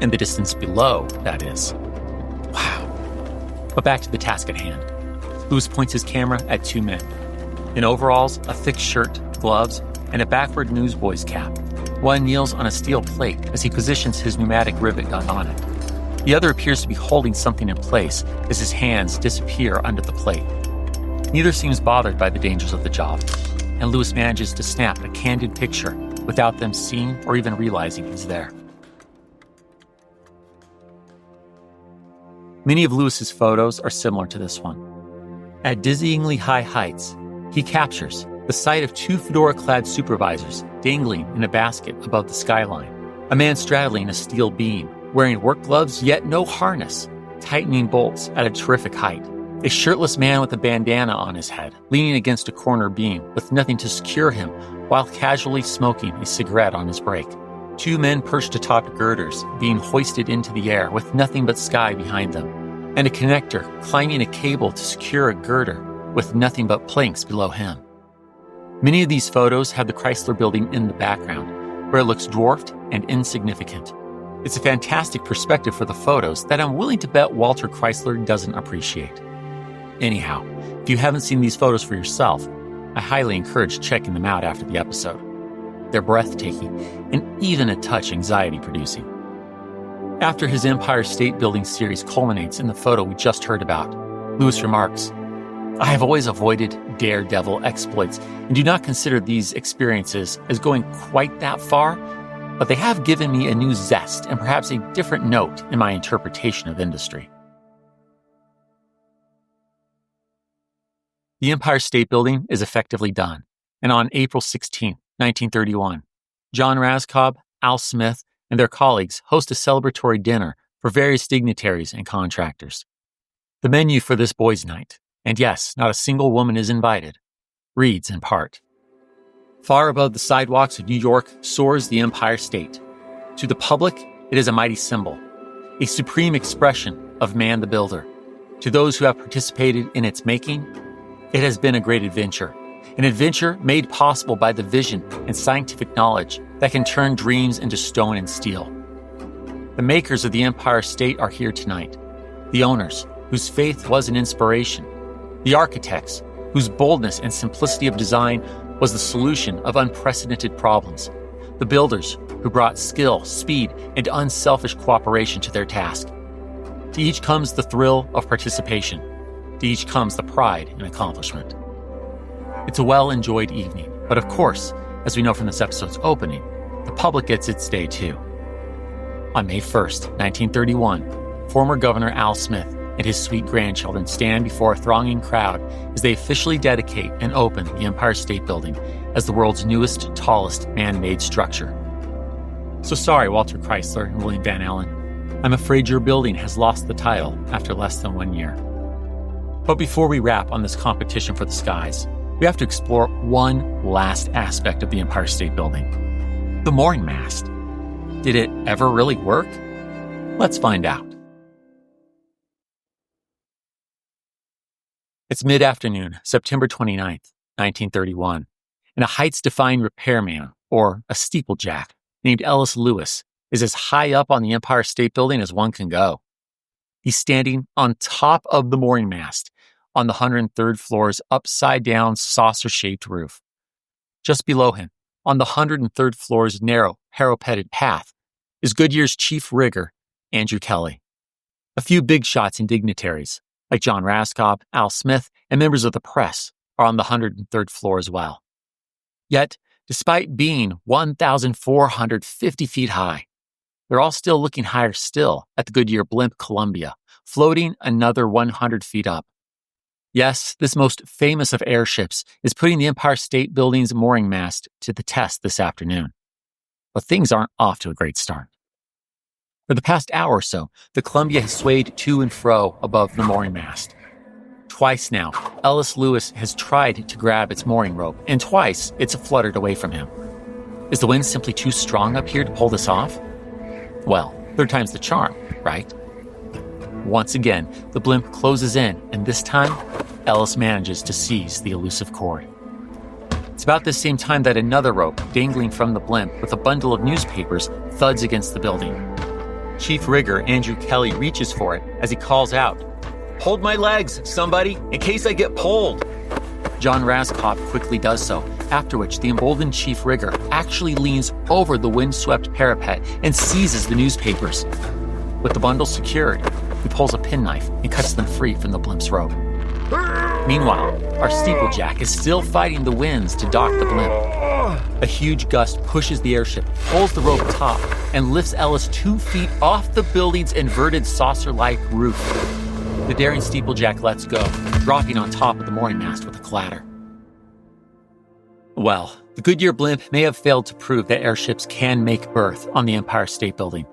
In the distance below, that is. Wow. But back to the task at hand. Louis points his camera at two men. In overalls, a thick shirt, gloves, and a backward newsboy's cap. One kneels on a steel plate as he positions his pneumatic rivet gun on it. The other appears to be holding something in place as his hands disappear under the plate. Neither seems bothered by the dangers of the job, and Louis manages to snap a candid picture without them seeing or even realizing he's there. Many of Lewis's photos are similar to this one. At dizzyingly high heights, he captures the sight of two fedora-clad supervisors dangling in a basket above the skyline, a man straddling a steel beam, wearing work gloves yet no harness, tightening bolts at a terrific height, a shirtless man with a bandana on his head, leaning against a corner beam with nothing to secure him while casually smoking a cigarette on his break. Two men perched atop girders being hoisted into the air with nothing but sky behind them, and a connector climbing a cable to secure a girder with nothing but planks below him. Many of these photos have the Chrysler Building in the background, where it looks dwarfed and insignificant. It's a fantastic perspective for the photos that I'm willing to bet Walter Chrysler doesn't appreciate. Anyhow, if you haven't seen these photos for yourself, I highly encourage checking them out after the episode. They're breathtaking and even a touch anxiety-producing. After his Empire State Building series culminates in the photo we just heard about, Lewis remarks, "I have always avoided daredevil exploits and do not consider these experiences as going quite that far, but they have given me a new zest and perhaps a different note in my interpretation of industry." The Empire State Building is effectively done, and on April 16, 1931, John Raskob, Al Smith, and their colleagues host a celebratory dinner for various dignitaries and contractors. The menu for this boys' night, and yes, not a single woman is invited, reads in part, "Far above the sidewalks of New York soars the Empire State. To the public, it is a mighty symbol, a supreme expression of man the builder. To those who have participated in its making, it has been a great adventure, an adventure made possible by the vision and scientific knowledge that can turn dreams into stone and steel. The makers of the Empire State are here tonight, the owners whose faith was an inspiration, the architects whose boldness and simplicity of design was the solution of unprecedented problems, the builders who brought skill, speed, and unselfish cooperation to their task. To each comes the thrill of participation. To each comes the pride in accomplishment." It's a well-enjoyed evening, but of course, as we know from this episode's opening, the public gets its day too. On May 1st, 1931, former Governor Al Smith and his sweet grandchildren stand before a thronging crowd as they officially dedicate and open the Empire State Building as the world's newest, tallest man-made structure. So sorry, Walter Chrysler and William Van Alen. I'm afraid your building has lost the title after less than 1 year. But before we wrap on this competition for the skies, we have to explore one last aspect of the Empire State Building: the mooring mast. Did it ever really work? Let's find out. It's mid-afternoon, September 29th, 1931, and a heights-defying repairman, or a steeplejack, named Ellis Lewis, is as high up on the Empire State Building as one can go. He's standing on top of the mooring mast on the 103rd floor's upside-down saucer-shaped roof. Just below him, on the 103rd floor's narrow, parapeted path, is Goodyear's chief rigger, Andrew Kelly. A few big shots and dignitaries, like John Raskob, Al Smith, and members of the press, are on the 103rd floor as well. Yet, despite being 1,450 feet high, they're all still looking higher still at the Goodyear blimp Columbia, floating another 100 feet up. Yes, this most famous of airships is putting the Empire State Building's mooring mast to the test this afternoon. But things aren't off to a great start. For the past hour or so, the Columbia has swayed to and fro above the mooring mast. Twice now, Ellis Lewis has tried to grab its mooring rope, and twice it's fluttered away from him. Is the wind simply too strong up here to pull this off? Well, third time's the charm, right? Once again, the blimp closes in, and this time, Ellis manages to seize the elusive cord. It's about this same time that another rope, dangling from the blimp with a bundle of newspapers, thuds against the building. Chief rigger Andrew Kelly reaches for it as he calls out, "Hold my legs, somebody, in case I get pulled." John Raskob quickly does so, after which the emboldened chief rigger actually leans over the windswept parapet and seizes the newspapers. With the bundle secured, he pulls a penknife and cuts them free from the blimp's rope. Meanwhile, our steeplejack is still fighting the winds to dock the blimp. A huge gust pushes the airship, pulls the rope taut, and lifts Ellis 2 feet off the building's inverted saucer-like roof. The daring steeplejack lets go, dropping on top of the mooring mast with a clatter. Well, the Goodyear blimp may have failed to prove that airships can make berth on the Empire State Building,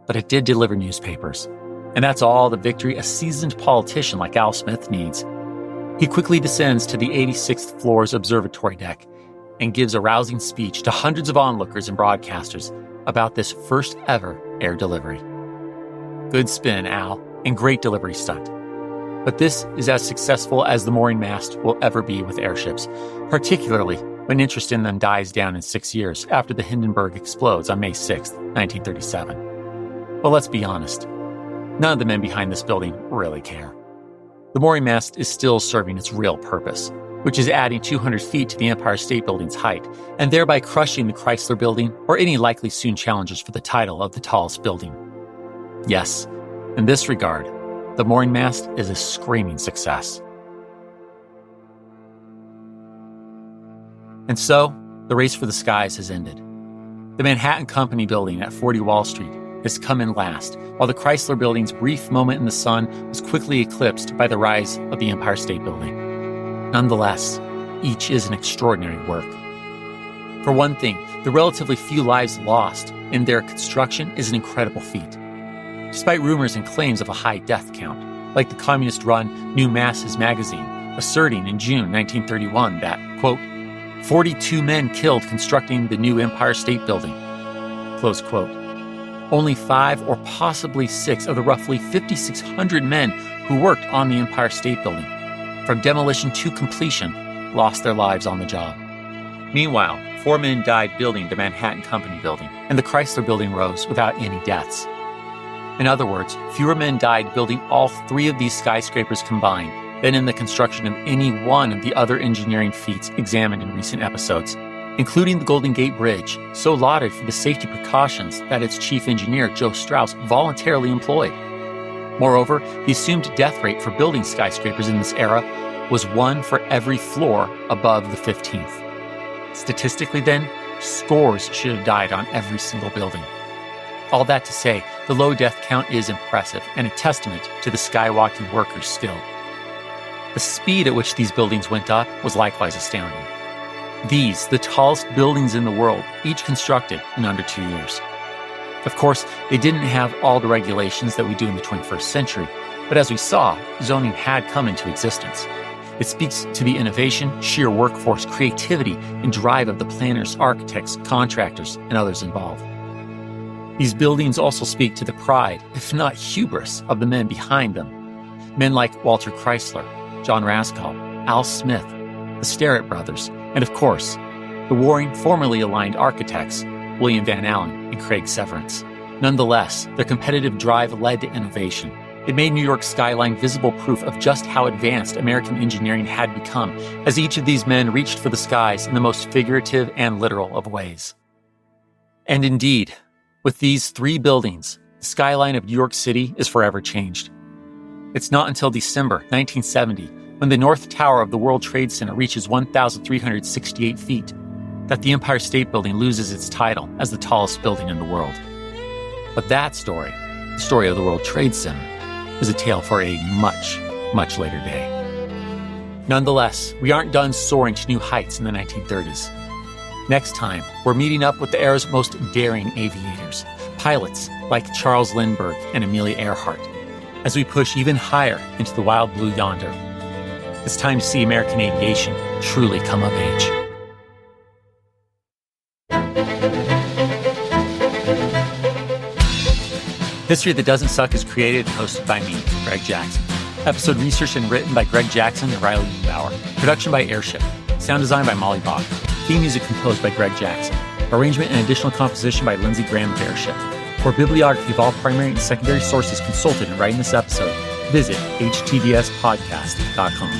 but it did deliver newspapers. And that's all the victory a seasoned politician like Al Smith needs. He quickly descends to the 86th floor's observatory deck and gives a rousing speech to hundreds of onlookers and broadcasters about this first ever air delivery. Good spin, Al, and great delivery stunt. But this is as successful as the mooring mast will ever be with airships, particularly when interest in them dies down in 6 years after the Hindenburg explodes on May 6, 1937. Well, let's be honest. None of the men behind this building really care. The mooring mast is still serving its real purpose, which is adding 200 feet to the Empire State Building's height, and thereby crushing the Chrysler Building or any likely soon challengers for the title of the tallest building. Yes, in this regard, the mooring mast is a screaming success. And so, the race for the skies has ended. The Manhattan Company building at 40 Wall Street has come in last, while the Chrysler Building's brief moment in the sun was quickly eclipsed by the rise of the Empire State Building. Nonetheless, each is an extraordinary work. For one thing, the relatively few lives lost in their construction is an incredible feat. Despite rumors and claims of a high death count, like the communist-run New Masses magazine, asserting in June 1931 that, quote, 42 men killed constructing the new Empire State Building, close quote. Only 5 or possibly 6 of the roughly 5,600 men who worked on the Empire State Building, from demolition to completion, lost their lives on the job. Meanwhile, 4 men died building the Manhattan Company building, and the Chrysler Building rose without any deaths. In other words, fewer men died building all 3 of these skyscrapers combined than in the construction of any one of the other engineering feats examined in recent episodes, including the Golden Gate Bridge, so lauded for the safety precautions that its chief engineer, Joe Strauss, voluntarily employed. Moreover, the assumed death rate for building skyscrapers in this era was 1 for every floor above the 15th. Statistically then, scores should have died on every single building. All that to say, the low death count is impressive and a testament to the skywalking workers still. The speed at which these buildings went up was likewise astounding. These, the tallest buildings in the world, each constructed in under 2 years. Of course, they didn't have all the regulations that we do in the 21st century, but as we saw, zoning had come into existence. It speaks to the innovation, sheer workforce, creativity, and drive of the planners, architects, contractors, and others involved. These buildings also speak to the pride, if not hubris, of the men behind them. Men like Walter Chrysler, John Raskow, Al Smith, the Starrett brothers, and of course, the warring, formerly aligned architects, William Van Alen and Craig Severance. Nonetheless, their competitive drive led to innovation. It made New York's skyline visible proof of just how advanced American engineering had become, as each of these men reached for the skies in the most figurative and literal of ways. And indeed, with these 3 buildings, the skyline of New York City is forever changed. It's not until December 1970, when the North Tower of the World Trade Center reaches 1,368 feet, that the Empire State Building loses its title as the tallest building in the world. But that story, the story of the World Trade Center, is a tale for a much, much later day. Nonetheless, we aren't done soaring to new heights in the 1930s. Next time, we're meeting up with the era's most daring aviators, pilots like Charles Lindbergh and Amelia Earhart, as we push even higher into the wild blue yonder. It's time to see American aviation truly come of age. History That Doesn't Suck is created and hosted by me, Greg Jackson. Episode researched and written by Greg Jackson and Riley Neubauer. Production by Airship. Sound design by Molly Bach. Theme music composed by Greg Jackson. Arrangement and additional composition by Lindsey Graham of Airship. For bibliography of all primary and secondary sources consulted in writing this episode, visit htdspodcast.com.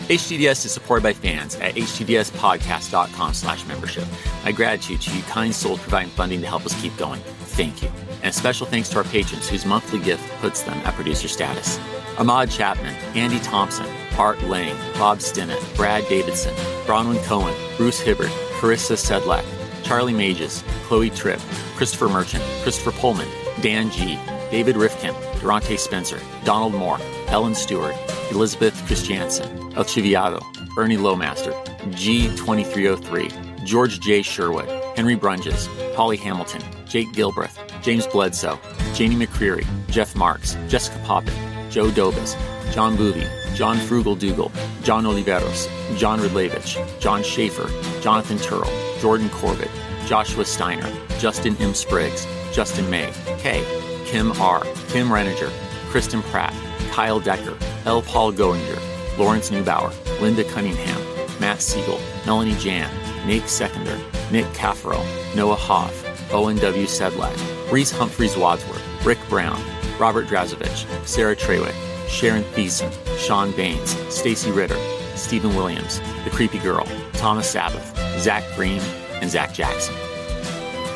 HTDS is supported by fans at htdspodcast.com/membership. My gratitude to you kind souls providing funding to help us keep going. Thank you. And a special thanks to our patrons whose monthly gift puts them at producer status. Ahmad Chapman, Andy Thompson, Art Lang, Bob Stinnett, Brad Davidson, Bronwyn Cohen, Bruce Hibbert, Carissa Sedlak, Charlie Mages, Chloe Tripp, Christopher Merchant, Christopher Pullman, Dan G., David Rifkin, Durante Spencer, Donald Moore, Ellen Stewart, Elizabeth Christiansen, El Chiviado, Ernie Lowmaster, G2303, George J. Sherwood, Henry Brunges, Holly Hamilton, Jake Gilbreth, James Bledsoe, Janie McCreary, Jeff Marks, Jessica Poppin, Joe Dobas, John Boovy, John Frugal Dougal, John Oliveros, John Ridlevich, John Schaefer, Jonathan Turrell, Jordan Corbett, Joshua Steiner, Justin M. Spriggs, Justin May, K, Kim R., Kim Reniger, Kristen Pratt, Kyle Decker, L. Paul Goinger, Lawrence Neubauer, Linda Cunningham, Matt Siegel, Melanie Jan, Nate Seconder, Nick Caffaro, Noah Hoff, Owen W. Sedlak, Reese Humphreys Wadsworth, Rick Brown, Robert Drazovich, Sarah Trewick, Sharon Thiessen, Sean Baines, Stacy Ritter, Stephen Williams, The Creepy Girl, Thomas Sabbath, Zach Green, and Zach Jackson.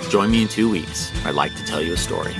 Join me in 2 weeks. I'd like to tell you a story.